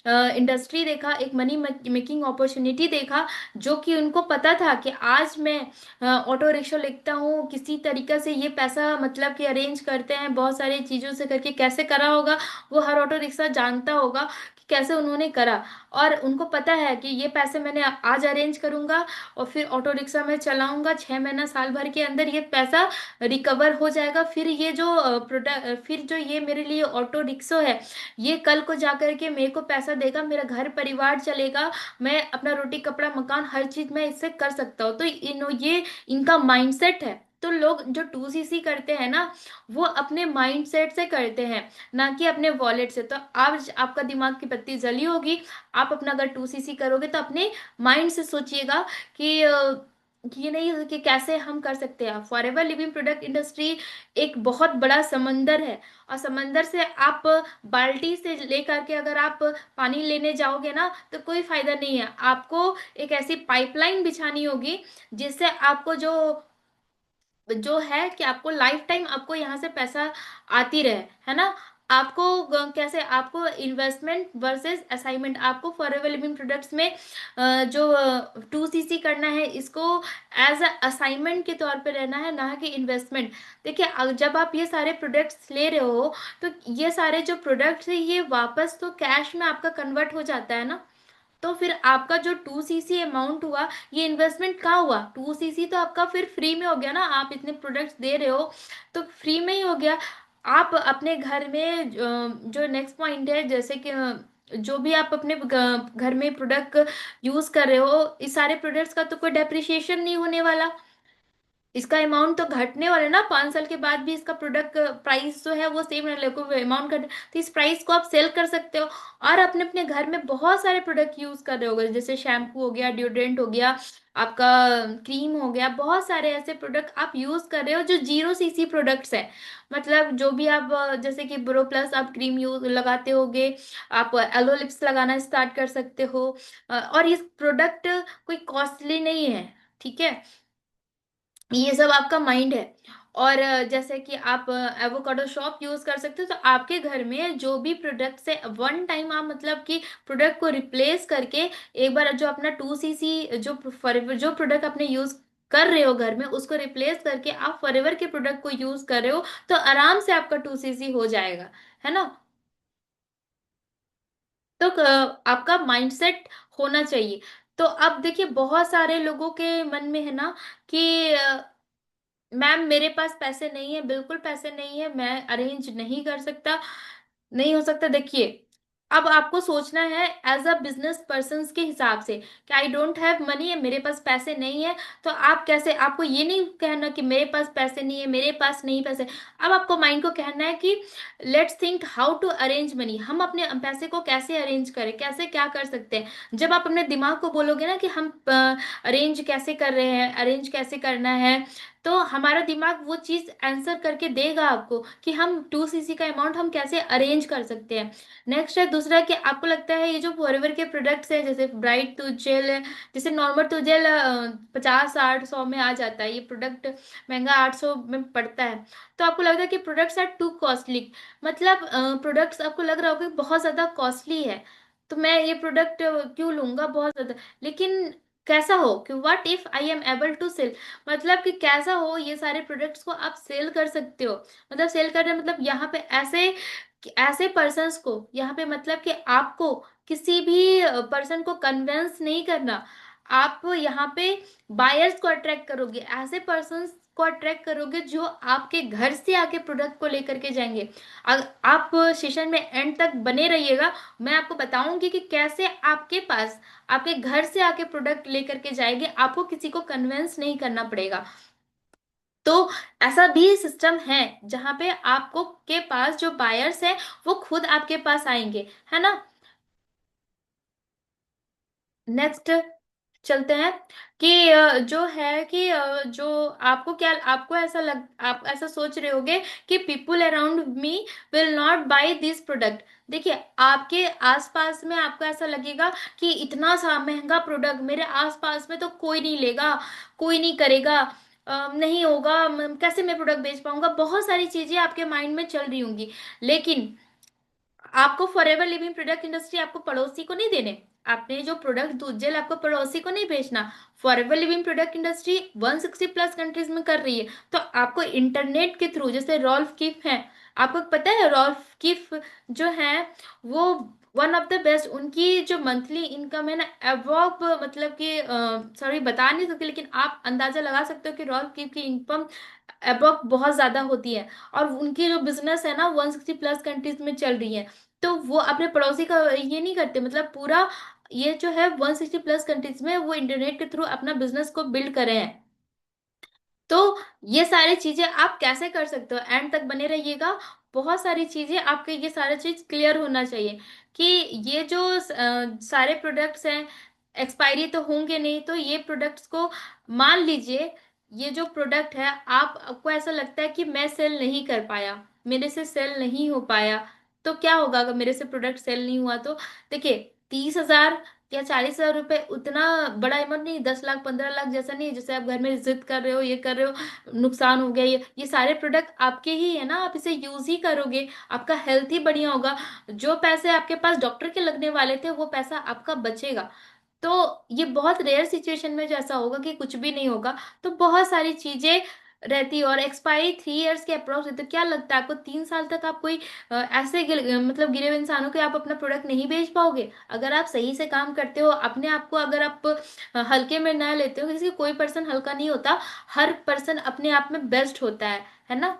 इंडस्ट्री देखा, एक मनी मेकिंग अपॉर्चुनिटी देखा। जो कि उनको पता था कि आज मैं ऑटो रिक्शा लिखता हूँ, किसी तरीके से ये पैसा मतलब कि अरेंज करते हैं, बहुत सारी चीजों से करके कैसे करा होगा, वो हर ऑटो रिक्शा जानता होगा कि कैसे उन्होंने करा। और उनको पता है कि ये पैसे मैंने आज अरेंज करूंगा, और फिर ऑटो रिक्शा में चलाऊंगा, 6 महीना साल भर के अंदर ये पैसा रिकवर हो जाएगा। फिर ये जो प्रोडक्ट, फिर जो ये मेरे लिए ऑटो रिक्शा है, ये कल को जाकर के मेरे को पैसा देगा, मेरा घर परिवार चलेगा, मैं अपना रोटी कपड़ा मकान हर चीज मैं इससे कर सकता हूँ। तो ये इनका माइंडसेट है। तो लोग जो 2cc करते हैं ना, वो अपने माइंडसेट से करते हैं, ना कि अपने वॉलेट से। तो आज आपका दिमाग की बत्ती जली होगी। आप अपना अगर 2cc करोगे तो अपने माइंड से सोचिएगा कि कि ये नहीं कि कैसे हम कर सकते हैं। फॉरएवर लिविंग प्रोडक्ट इंडस्ट्री एक बहुत बड़ा समंदर है, और समंदर से आप बाल्टी से लेकर के अगर आप पानी लेने जाओगे ना, तो कोई फायदा नहीं है। आपको एक ऐसी पाइपलाइन बिछानी होगी जिससे आपको जो जो है कि आपको लाइफ टाइम आपको यहाँ से पैसा आती रहे, है ना। आपको कैसे, आपको इन्वेस्टमेंट वर्सेस असाइनमेंट, आपको फॉरएवर लिविंग प्रोडक्ट्स में जो 2cc करना है, इसको एज अ असाइनमेंट के तौर पे रहना है, ना कि इन्वेस्टमेंट। देखिए, जब आप ये सारे प्रोडक्ट्स ले रहे हो, तो ये सारे जो प्रोडक्ट्स है ये वापस तो कैश में आपका कन्वर्ट हो जाता है ना। तो फिर आपका जो 2cc अमाउंट हुआ, ये इन्वेस्टमेंट कहाँ हुआ? 2cc तो आपका फिर फ्री में हो गया ना, आप इतने प्रोडक्ट्स दे रहे हो तो फ्री में ही हो गया। आप अपने घर में जो नेक्स्ट पॉइंट है, जैसे कि जो भी आप अपने घर में प्रोडक्ट यूज कर रहे हो, इस सारे प्रोडक्ट्स का तो कोई डेप्रिसिएशन नहीं होने वाला। इसका अमाउंट तो घटने वाला है ना, 5 साल के बाद भी इसका प्रोडक्ट प्राइस जो है वो सेम रहने लगे, कोई अमाउंट घट, तो इस प्राइस को आप सेल कर सकते हो। और अपने अपने घर में बहुत सारे प्रोडक्ट यूज कर रहे होगे, जैसे शैम्पू हो गया, डिओड्रेंट हो गया, आपका क्रीम हो गया, बहुत सारे ऐसे प्रोडक्ट आप यूज कर रहे हो जो 0cc प्रोडक्ट्स है। मतलब जो भी आप जैसे कि ब्रो प्लस आप क्रीम यूज लगाते होगे, आप एलो लिप्स लगाना स्टार्ट कर सकते हो। और ये प्रोडक्ट कोई कॉस्टली नहीं है, ठीक है। ये सब आपका माइंड है। और जैसे कि आप एवोकाडो शॉप यूज कर सकते हो, तो आपके घर में जो भी प्रोडक्ट है, वन टाइम आप मतलब कि प्रोडक्ट को रिप्लेस करके, एक बार जो अपना 2cc जो प्रोडक्ट आपने यूज कर रहे हो घर में, उसको रिप्लेस करके आप फॉरएवर के प्रोडक्ट को यूज कर रहे हो, तो आराम से आपका 2cc हो जाएगा, है ना। तो आपका माइंडसेट होना चाहिए। तो अब देखिए, बहुत सारे लोगों के मन में है ना कि मैम मेरे पास पैसे नहीं है, बिल्कुल पैसे नहीं है, मैं अरेंज नहीं कर सकता, नहीं हो सकता। देखिए, अब आपको सोचना है एज अ बिजनेस पर्सन के हिसाब से कि आई डोंट हैव मनी है, मेरे पास पैसे नहीं है। तो आप कैसे, आपको ये नहीं कहना कि मेरे पास पैसे नहीं है, मेरे पास नहीं पैसे। अब आपको माइंड को कहना है कि let's think how to arrange money, हम अपने पैसे को कैसे अरेंज करें, कैसे क्या कर सकते हैं। जब आप अपने दिमाग को बोलोगे ना कि हम अरेंज कैसे कर रहे हैं, अरेंज कैसे करना है, तो हमारा दिमाग वो चीज आंसर करके देगा आपको कि हम 2cc का अमाउंट हम कैसे अरेंज कर सकते हैं। नेक्स्ट है दूसरा, कि आपको लगता है ये जो फॉरएवर के प्रोडक्ट्स है, जैसे ब्राइट टूथ जेल है, जैसे नॉर्मल टूथ जेल 50 60 100 में आ जाता है, ये प्रोडक्ट महंगा 800 में पड़ता है। तो आपको लगता है कि प्रोडक्ट्स आर टू कॉस्टली, मतलब प्रोडक्ट्स आपको लग रहा होगा कि बहुत ज्यादा कॉस्टली है, तो मैं ये प्रोडक्ट क्यों लूंगा बहुत ज्यादा। लेकिन कैसा हो कि what if I am able to sell, मतलब कि कैसा हो ये सारे प्रोडक्ट्स को आप सेल कर सकते हो। मतलब सेल कर रहे मतलब यहाँ पे ऐसे ऐसे पर्सन्स को, यहाँ पे मतलब कि आपको किसी भी पर्सन को कन्विंस नहीं करना। आप यहाँ पे बायर्स को अट्रैक्ट करोगे, ऐसे पर्सन्स को अट्रैक्ट करोगे जो आपके घर से आके प्रोडक्ट को लेकर के जाएंगे। आप सेशन में एंड तक बने रहिएगा, मैं आपको बताऊंगी कि कैसे आपके पास आपके घर से आके प्रोडक्ट लेकर के जाएंगे, आपको किसी को कन्विंस नहीं करना पड़ेगा। तो ऐसा भी सिस्टम है जहां पे आपको के पास जो बायर्स है वो खुद आपके पास आएंगे, है ना। नेक्स्ट चलते हैं कि जो है कि जो आपको क्या, आपको ऐसा लग, आप ऐसा सोच रहे होगे कि people around me will not buy this product. देखिए, आपके आसपास में आपको ऐसा लगेगा कि इतना सा महंगा प्रोडक्ट मेरे आसपास में तो कोई नहीं लेगा, कोई नहीं करेगा, नहीं होगा, कैसे मैं प्रोडक्ट बेच पाऊंगा, बहुत सारी चीजें आपके माइंड में चल रही होंगी। लेकिन आपको फॉरएवर लिविंग प्रोडक्ट इंडस्ट्री आपको पड़ोसी को नहीं देने, आपने जो प्रोडक्ट दूध जेल आपको पड़ोसी को नहीं बेचना। Forever living product industry 160 plus countries में कर रही है। तो आपको इंटरनेट के थ्रू, जैसे रॉल्फ किफ है, आपको पता है रॉल्फ किफ जो है वो वन ऑफ द बेस्ट, उनकी जो मंथली इनकम है ना अबव, मतलब कि सॉरी बता नहीं सकती, लेकिन आप अंदाजा लगा सकते हो कि रॉल्फ किफ की इनकम अबव बहुत ज्यादा होती है। और उनकी जो बिजनेस है ना 160 प्लस कंट्रीज में चल रही है। तो वो अपने पड़ोसी का ये नहीं करते, मतलब पूरा ये जो है 160 प्लस कंट्रीज में वो इंटरनेट के थ्रू अपना बिजनेस को बिल्ड करे हैं। तो ये सारी चीजें आप कैसे कर सकते हो, एंड तक बने रहिएगा। बहुत सारी चीजें आपके ये सारा चीज क्लियर होना चाहिए कि ये जो सारे प्रोडक्ट्स हैं एक्सपायरी तो होंगे नहीं। तो ये प्रोडक्ट्स को मान लीजिए, ये जो प्रोडक्ट है आपको ऐसा लगता है कि मैं सेल नहीं कर पाया, मेरे से सेल नहीं हो पाया। तो क्या होगा अगर मेरे से प्रोडक्ट सेल नहीं हुआ तो? देखिए, 30,000 या 40,000 रुपए उतना बड़ा अमाउंट नहीं, 10 लाख 15 लाख जैसा नहीं है। जैसे आप घर में जिद कर रहे हो, ये कर रहे हो, नुकसान हो गया, ये सारे प्रोडक्ट आपके ही है ना, आप इसे यूज ही करोगे, आपका हेल्थ ही बढ़िया होगा। जो पैसे आपके पास डॉक्टर के लगने वाले थे वो पैसा आपका बचेगा। तो ये बहुत रेयर सिचुएशन में जो ऐसा होगा कि कुछ भी नहीं होगा। तो बहुत सारी चीजें रहती है। और एक्सपायरी 3 इयर्स के अप्रोक्स है। तो क्या लगता है आपको 3 साल तक आप कोई ऐसे मतलब गिरे हुए इंसानों के आप अपना प्रोडक्ट नहीं बेच पाओगे? अगर आप सही से काम करते हो, अपने आप को अगर आप हल्के में ना लेते हो, किसी कोई पर्सन हल्का नहीं होता, हर पर्सन अपने आप में बेस्ट होता है ना।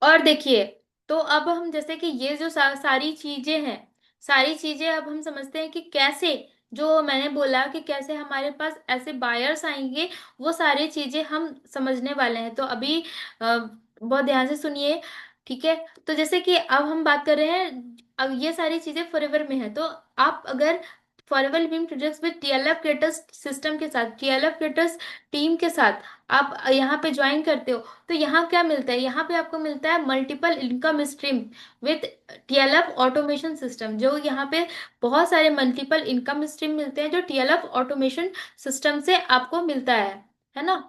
और देखिए, तो अब हम जैसे कि ये जो सारी चीजें हैं, सारी चीजें अब हम समझते हैं कि कैसे, जो मैंने बोला कि कैसे हमारे पास ऐसे बायर्स आएंगे, वो सारी चीजें हम समझने वाले हैं। तो अभी बहुत ध्यान से सुनिए, ठीक है। तो जैसे कि अब हम बात कर रहे हैं, अब ये सारी चीजें फॉरएवर में है। तो आप अगर forever living projects with TLF creators system के साथ, टीएलएफ क्रिएटर्स टीम के साथ आप यहाँ पे ज्वाइन करते हो, तो यहाँ क्या मिलता है? यहाँ पे आपको मिलता है multiple income stream with TLF automation system. जो यहाँ पे बहुत सारे मल्टीपल इनकम स्ट्रीम मिलते हैं जो टीएलएफ ऑटोमेशन सिस्टम से आपको मिलता है ना।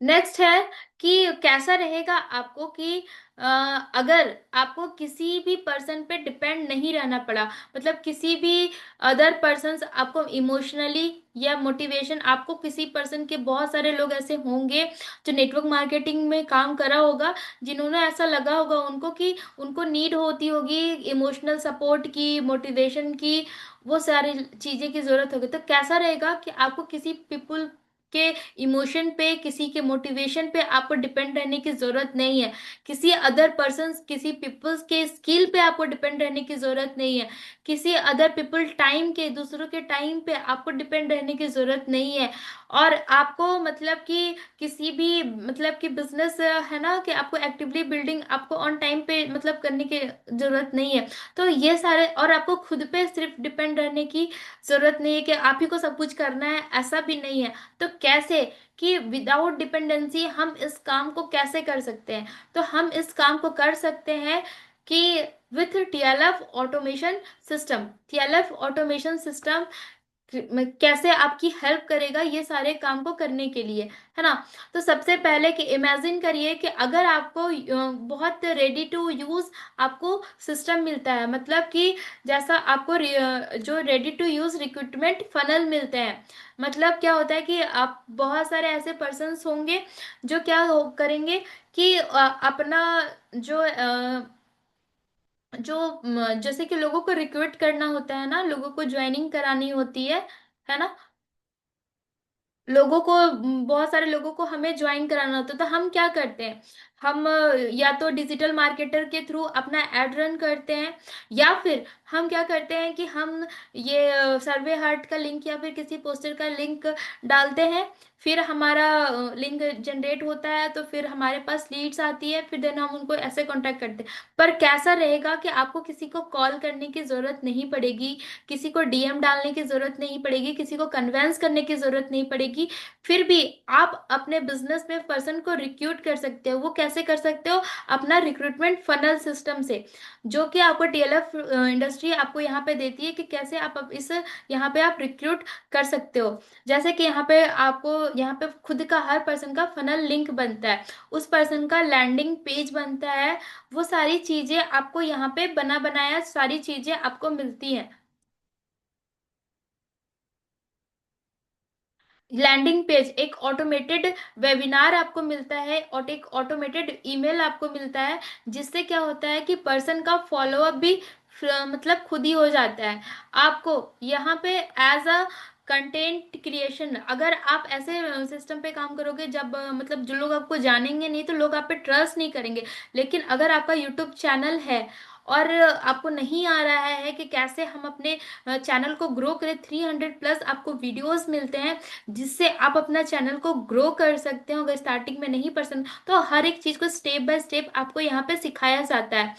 नेक्स्ट है कि कैसा रहेगा आपको कि अ, अगर आपको किसी भी पर्सन पे डिपेंड नहीं रहना पड़ा, मतलब किसी भी अदर पर्सन आपको इमोशनली या मोटिवेशन, आपको किसी पर्सन के, बहुत सारे लोग ऐसे होंगे जो नेटवर्क मार्केटिंग में काम करा होगा, जिन्होंने ऐसा लगा होगा उनको कि उनको नीड होती होगी इमोशनल सपोर्ट की, मोटिवेशन की, वो सारी चीजें की जरूरत होगी। तो कैसा रहेगा कि आपको किसी पीपल के इमोशन पे, किसी के मोटिवेशन पे आपको डिपेंड रहने की जरूरत नहीं है। किसी अदर पर्सन, किसी पीपल्स के स्किल पे आपको डिपेंड रहने की जरूरत नहीं है। किसी अदर पीपल टाइम के, दूसरों के टाइम पे आपको डिपेंड रहने की जरूरत नहीं है। और आपको मतलब कि किसी भी मतलब कि बिजनेस है ना कि आपको एक्टिवली बिल्डिंग आपको ऑन टाइम पे मतलब करने की जरूरत नहीं है। तो ये सारे, और आपको खुद पे सिर्फ डिपेंड रहने की जरूरत नहीं है कि आप ही को सब कुछ करना है, ऐसा भी नहीं है। तो कैसे कि विदाउट डिपेंडेंसी हम इस काम को कैसे कर सकते हैं? तो हम इस काम को कर सकते हैं कि with TLF automation system. TLF automation system कैसे आपकी हेल्प करेगा ये सारे काम को करने के लिए, है ना। तो सबसे पहले कि इमेजिन करिए कि अगर आपको बहुत रेडी टू यूज आपको सिस्टम मिलता है, मतलब कि जैसा आपको जो ready to use recruitment funnel मिलते हैं। मतलब क्या होता है कि आप बहुत सारे ऐसे पर्सन्स होंगे जो क्या करेंगे कि अपना जो जैसे कि लोगों को रिक्रूट करना होता है ना, लोगों को ज्वाइनिंग करानी होती है ना। लोगों को बहुत सारे लोगों को हमें ज्वाइन कराना होता है, तो हम क्या करते हैं, हम या तो डिजिटल मार्केटर के थ्रू अपना एड रन करते हैं, या फिर हम क्या करते हैं कि हम ये सर्वे हार्ट का लिंक या फिर किसी पोस्टर का लिंक डालते हैं। फिर हमारा लिंक जनरेट होता है, तो फिर हमारे पास लीड्स आती है, फिर देन हम उनको ऐसे कांटेक्ट करते हैं। पर कैसा रहेगा कि आपको किसी को कॉल करने की जरूरत नहीं पड़ेगी, किसी को डीएम डालने की जरूरत नहीं पड़ेगी, किसी को कन्वेंस करने की जरूरत नहीं पड़ेगी। फिर भी आप अपने बिजनेस में पर्सन को रिक्रूट कर सकते हो। वो कैसे कर सकते हो, अपना रिक्रूटमेंट फनल सिस्टम से, जो कि आपको टीएलएफ इंडस्ट्री आपको यहाँ पे देती है कि कैसे आप अब इस यहाँ पे आप रिक्रूट कर सकते हो। जैसे कि यहाँ पे आपको यहाँ पे खुद का हर पर्सन का फनल लिंक बनता है, उस पर्सन का लैंडिंग पेज बनता है, वो सारी चीजें आपको यहाँ पे बना बनाया सारी चीजें आपको मिलती हैं। लैंडिंग पेज, एक ऑटोमेटेड वेबिनार आपको मिलता है और एक ऑटोमेटेड ईमेल आपको मिलता है, जिससे क्या होता है कि पर्सन का फॉलोअप भी मतलब खुद ही हो जाता है। आपको यहाँ पे एज अ कंटेंट क्रिएशन, अगर आप ऐसे सिस्टम पे काम करोगे जब मतलब जो लोग आपको जानेंगे नहीं तो लोग आप पे ट्रस्ट नहीं करेंगे। लेकिन अगर आपका यूट्यूब चैनल है और आपको नहीं आ रहा है कि कैसे हम अपने चैनल को ग्रो करें, 300+ आपको वीडियोस मिलते हैं जिससे आप अपना चैनल को ग्रो कर सकते हो। अगर स्टार्टिंग में नहीं पसंद तो हर एक चीज को स्टेप बाय स्टेप आपको यहाँ पे सिखाया जाता है।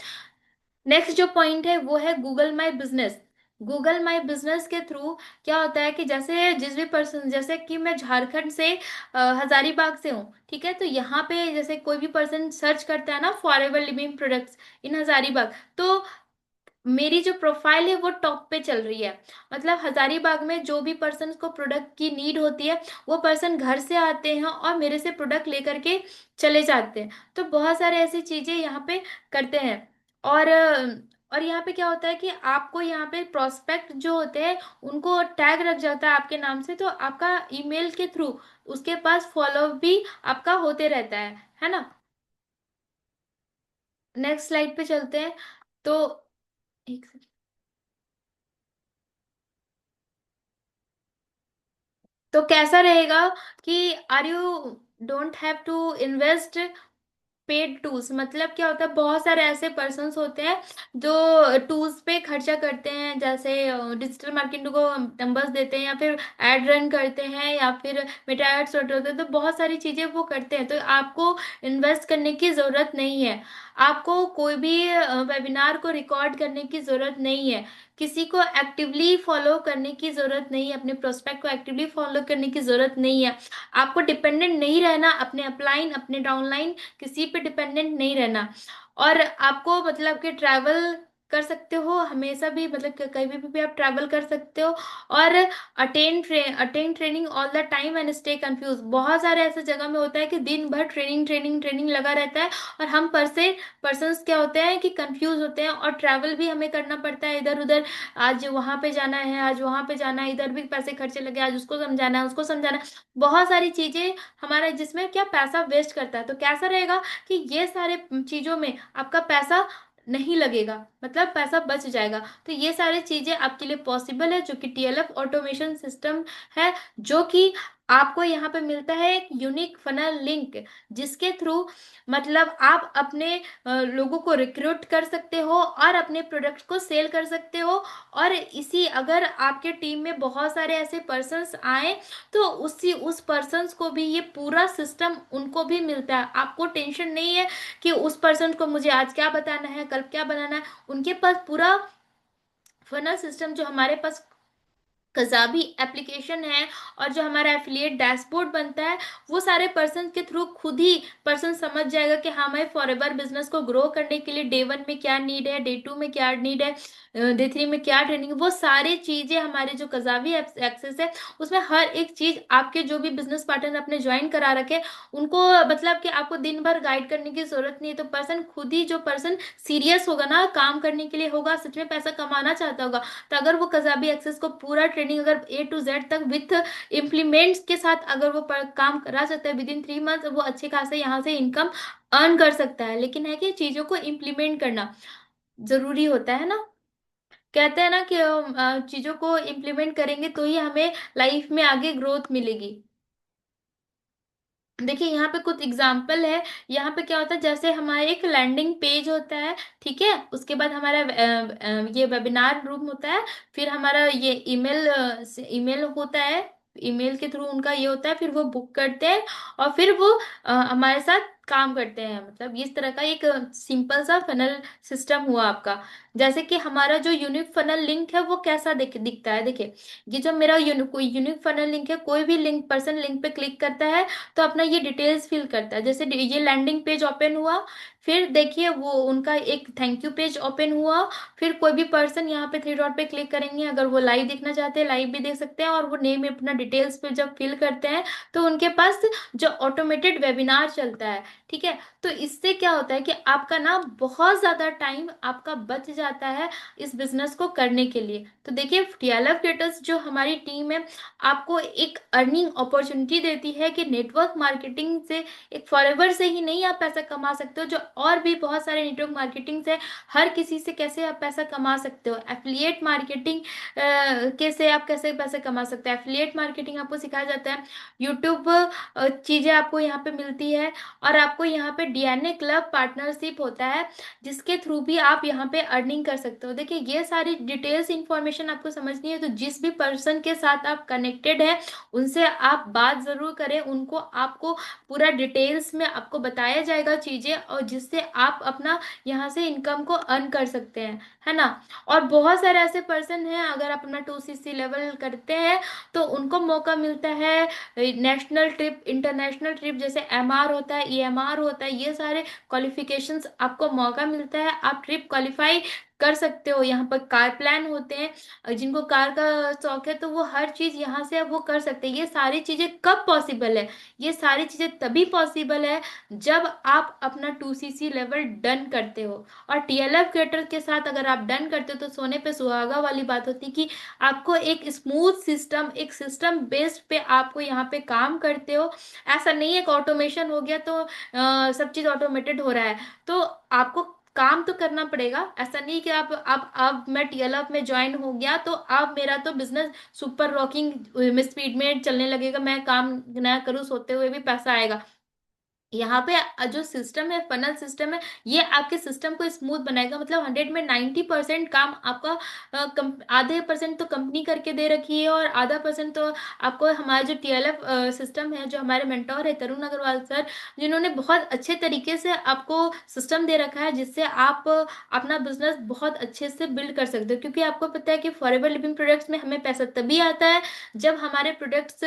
नेक्स्ट जो पॉइंट है वो है Google my business. Google my business के थ्रू क्या होता है कि जैसे जिस भी पर्सन, जैसे कि मैं झारखंड से हजारीबाग से हूँ, ठीक है, तो यहाँ पे जैसे कोई भी पर्सन सर्च करता है ना forever living products in Hazaribagh, तो मेरी जो प्रोफाइल है वो टॉप पे चल रही है। मतलब हजारीबाग में जो भी पर्सन को प्रोडक्ट की नीड होती है, वो पर्सन घर से आते हैं और मेरे से प्रोडक्ट लेकर के चले जाते हैं। तो बहुत सारे ऐसी चीजें यहाँ पे करते हैं। और यहाँ पे क्या होता है कि आपको यहाँ पे प्रोस्पेक्ट जो होते हैं उनको टैग रख जाता है आपके नाम से, तो आपका ईमेल के थ्रू उसके पास फॉलो भी आपका होते रहता है ना। नेक्स्ट स्लाइड पे चलते हैं। तो एक तो कैसा रहेगा कि are you don't have to invest paid tools. मतलब क्या होता है, बहुत सारे ऐसे पर्सन्स होते हैं जो टूल्स पे खर्चा करते हैं, जैसे डिजिटल मार्केटिंग को नंबर्स देते हैं या फिर एड रन करते हैं या फिर मेटा एड्स होते हैं, तो बहुत सारी चीजें वो करते हैं। तो आपको इन्वेस्ट करने की जरूरत नहीं है, आपको कोई भी वेबिनार को रिकॉर्ड करने की जरूरत नहीं है, किसी को एक्टिवली फॉलो करने की जरूरत नहीं है, अपने प्रोस्पेक्ट को एक्टिवली फॉलो करने की जरूरत नहीं है। आपको डिपेंडेंट नहीं रहना अपने अपलाइन अपने डाउनलाइन, किसी पे डिपेंडेंट नहीं रहना। और आपको मतलब कि ट्रैवल कर सकते हो हमेशा भी, मतलब कि कहीं भी आप ट्रैवल कर सकते हो। और attain training all the time and stay confuse. बहुत सारे ऐसे जगह में होता है कि दिन भर ट्रेनिंग ट्रेनिंग ट्रेनिंग लगा रहता है, और हम पर्सन्स क्या होते हैं कि कंफ्यूज होते हैं, और ट्रैवल भी हमें करना पड़ता है इधर उधर। आज वहां पे जाना है, आज वहां पे जाना है, इधर भी पैसे खर्चे लगे, आज उसको समझाना है उसको समझाना है, बहुत सारी चीजें हमारा जिसमें क्या पैसा वेस्ट करता है। तो कैसा रहेगा कि ये सारे चीजों में आपका पैसा नहीं लगेगा, मतलब पैसा बच जाएगा। तो ये सारी चीजें आपके लिए पॉसिबल है, जो कि टीएलएफ ऑटोमेशन सिस्टम है, जो कि आपको यहाँ पे मिलता है एक यूनिक फनल लिंक, जिसके थ्रू मतलब आप अपने लोगों को रिक्रूट कर सकते हो और अपने प्रोडक्ट को सेल कर सकते हो। और इसी अगर आपके टीम में बहुत सारे ऐसे पर्सन्स आए तो उस पर्सन्स को भी ये पूरा सिस्टम उनको भी मिलता है। आपको टेंशन नहीं है कि उस पर्सन को मुझे आज क्या बताना है कल क्या बनाना है, उनके पास पूरा फनल सिस्टम जो हमारे पास। कजाबी एप्लीकेशन है, और जो हमारा एफिलिएट डैशबोर्ड बनता है, वो सारे पर्सन के थ्रू खुद ही पर्सन समझ जाएगा कि हाँ, हमें फॉरएवर बिजनेस को ग्रो करने के लिए डे वन में क्या नीड है, डे टू में क्या नीड है, डे थ्री में क्या ट्रेनिंग, वो सारी चीजें हमारे जो कजाबी एक्सेस है, उसमें हर एक चीज आपके जो भी बिजनेस पार्टनर अपने ज्वाइन करा रखे, उनको मतलब कि आपको दिन भर गाइड करने की जरूरत नहीं है। तो पर्सन खुद ही, जो पर्सन सीरियस होगा ना काम करने के लिए होगा, सच में पैसा कमाना चाहता होगा, तो अगर वो कजाबी एक्सेस को पूरा ट्रेनिंग अगर A to Z तक विथ इम्प्लीमेंट्स के साथ अगर वो काम करा सकता है विद इन 3 मंथ, वो अच्छे खासे यहाँ से इनकम अर्न कर सकता है। लेकिन है कि चीजों को इम्प्लीमेंट करना जरूरी होता है ना। कहते हैं ना कि चीजों को इम्प्लीमेंट करेंगे तो ही हमें लाइफ में आगे ग्रोथ मिलेगी। देखिए यहाँ पे कुछ एग्जाम्पल है। यहाँ पे क्या होता है, जैसे हमारा एक लैंडिंग पेज होता है, ठीक है, उसके बाद हमारा ये वेबिनार रूम होता है, फिर हमारा ये ईमेल ईमेल होता है, ईमेल के थ्रू उनका ये होता है, फिर वो बुक करते हैं और फिर वो हमारे साथ काम करते हैं। मतलब इस तरह का एक सिंपल सा फनल सिस्टम हुआ आपका। जैसे कि हमारा जो यूनिक फनल लिंक है वो कैसा दिखता है, देखिए, ये जो मेरा कोई यूनिक फनल लिंक है, कोई भी लिंक पर्सन लिंक पे क्लिक करता है तो अपना ये डिटेल्स फिल करता है। जैसे ये लैंडिंग पेज ओपन हुआ, फिर देखिए वो उनका एक थैंक यू पेज ओपन हुआ, फिर कोई भी पर्सन यहाँ पे थ्री डॉट पे क्लिक करेंगे, अगर वो लाइव देखना चाहते हैं लाइव भी देख सकते हैं, और वो नेम में अपना डिटेल्स पे जब फिल करते हैं तो उनके पास जो ऑटोमेटेड वेबिनार चलता है, ठीक है। तो इससे क्या होता है कि आपका ना बहुत ज्यादा टाइम आपका बच जाता है इस बिजनेस को करने के लिए। तो देखिए टीएलएफ क्रिएटर्स जो हमारी टीम है, आपको एक अर्निंग अपॉर्चुनिटी देती है कि नेटवर्क मार्केटिंग से एक फॉरएवर से ही नहीं आप पैसा कमा सकते हो, जो और भी बहुत सारे नेटवर्क मार्केटिंग से हर किसी से कैसे आप पैसा कमा सकते हो। एफिलिएट मार्केटिंग कैसे आप कैसे पैसे कमा सकते हैं, एफिलिएट मार्केटिंग आपको सिखाया जाता है। यूट्यूब चीजें आपको यहाँ पे मिलती है, और आपको यहाँ पे डीएनए क्लब पार्टनरशिप होता है, जिसके थ्रू भी आप यहाँ पे अर्निंग कर सकते हो। देखिए ये सारी डिटेल्स इंफॉर्मेशन आपको समझनी है तो जिस भी पर्सन के साथ आप कनेक्टेड है उनसे आप बात जरूर करें, उनको आपको पूरा डिटेल्स में आपको बताया जाएगा चीजें, और जिससे आप अपना यहाँ से इनकम को अर्न कर सकते हैं, है ना। और बहुत सारे ऐसे पर्सन हैं, अगर आप अपना 2CC लेवल करते हैं तो उनको मौका मिलता है नेशनल ट्रिप, इंटरनेशनल ट्रिप, जैसे एमआर होता है, ईएमआर होता है, ये सारे क्वालिफिकेशंस आपको मौका मिलता है, आप ट्रिप क्वालिफाई कर सकते हो। यहाँ पर कार प्लान होते हैं, जिनको कार का शौक है तो वो हर चीज यहाँ से अब वो कर सकते हैं। ये सारी चीजें कब पॉसिबल है, ये सारी चीजें तभी पॉसिबल है जब आप अपना 2CC लेवल डन करते हो। और टीएलएफ क्रिएटर के साथ अगर आप डन करते हो तो सोने पे सुहागा वाली बात होती कि आपको एक स्मूथ सिस्टम, एक सिस्टम बेस्ड पे आपको यहाँ पे काम करते हो। ऐसा नहीं है कि ऑटोमेशन हो गया तो सब चीज ऑटोमेटेड हो रहा है, तो आपको काम तो करना पड़ेगा। ऐसा नहीं कि आप अब मैं टीएलएफ में ज्वाइन हो गया तो अब मेरा तो बिजनेस सुपर रॉकिंग स्पीड में चलने लगेगा, मैं काम ना करूँ सोते हुए भी पैसा आएगा। यहाँ पे जो सिस्टम है, फनल सिस्टम है, ये आपके सिस्टम को स्मूथ बनाएगा। मतलब 100 में 90% काम आपका आधे परसेंट तो कंपनी करके दे रखी है, और आधा परसेंट तो आपको हमारा जो टीएलएफ सिस्टम है, जो हमारे मेंटोर है तरुण अग्रवाल सर, जिन्होंने बहुत अच्छे तरीके से आपको सिस्टम दे रखा है, जिससे आप अपना बिजनेस बहुत अच्छे से बिल्ड कर सकते हो। क्योंकि आपको पता है कि फॉरएवर लिविंग प्रोडक्ट्स में हमें पैसा तभी आता है जब हमारे प्रोडक्ट्स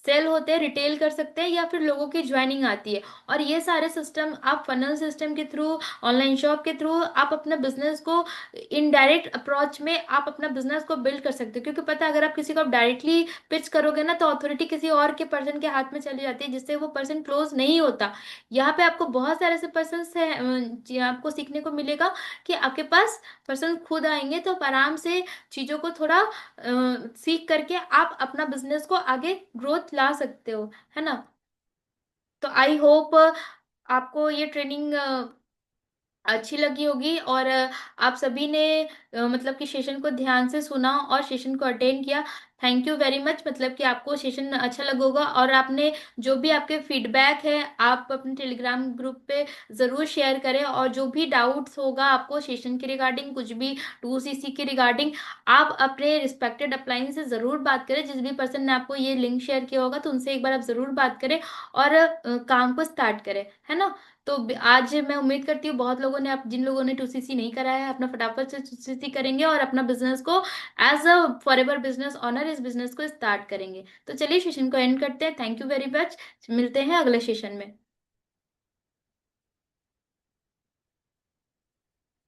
सेल होते हैं, रिटेल कर सकते हैं, या फिर लोगों की ज्वाइनिंग आती है। और ये सारे सिस्टम आप फनल सिस्टम के थ्रू, ऑनलाइन शॉप के थ्रू आप अपना बिजनेस को इनडायरेक्ट अप्रोच में आप अपना बिजनेस को बिल्ड कर सकते हो। क्योंकि पता है अगर आप किसी को डायरेक्टली पिच करोगे ना तो अथॉरिटी किसी और के पर्सन के हाथ में चली जाती है, जिससे वो पर्सन क्लोज नहीं होता। यहाँ पे आपको बहुत सारे ऐसे पर्सन से आपको सीखने को मिलेगा कि आपके पास पर्सन खुद आएंगे, तो आप आराम से चीजों को थोड़ा सीख करके आप अपना बिजनेस को आगे ग्रोथ ला सकते हो, है ना। तो आई होप आपको ये ट्रेनिंग अच्छी लगी होगी, और आप सभी ने मतलब कि सेशन को ध्यान से सुना और सेशन को अटेंड किया। Thank you very much. मतलब कि आपको सेशन अच्छा लगा होगा, और आपने जो भी आपके फीडबैक है आप अपने टेलीग्राम ग्रुप पे ज़रूर शेयर करें, और जो भी डाउट्स होगा आपको सेशन के रिगार्डिंग, कुछ भी 2CC के रिगार्डिंग, आप अपने रिस्पेक्टेड अपलाइन से ज़रूर बात करें। जिस भी पर्सन ने आपको ये लिंक शेयर किया होगा तो उनसे एक बार आप ज़रूर बात करें और काम को स्टार्ट करें, है ना। तो आज मैं उम्मीद करती हूँ बहुत लोगों ने, आप जिन लोगों ने 2CC नहीं करा है, अपना फटाफट से 2CC करेंगे और अपना बिजनेस को as a forever business owner इस बिजनेस को स्टार्ट करेंगे। तो चलिए सेशन को एंड करते हैं। Thank you very much. मिलते हैं अगले सेशन में।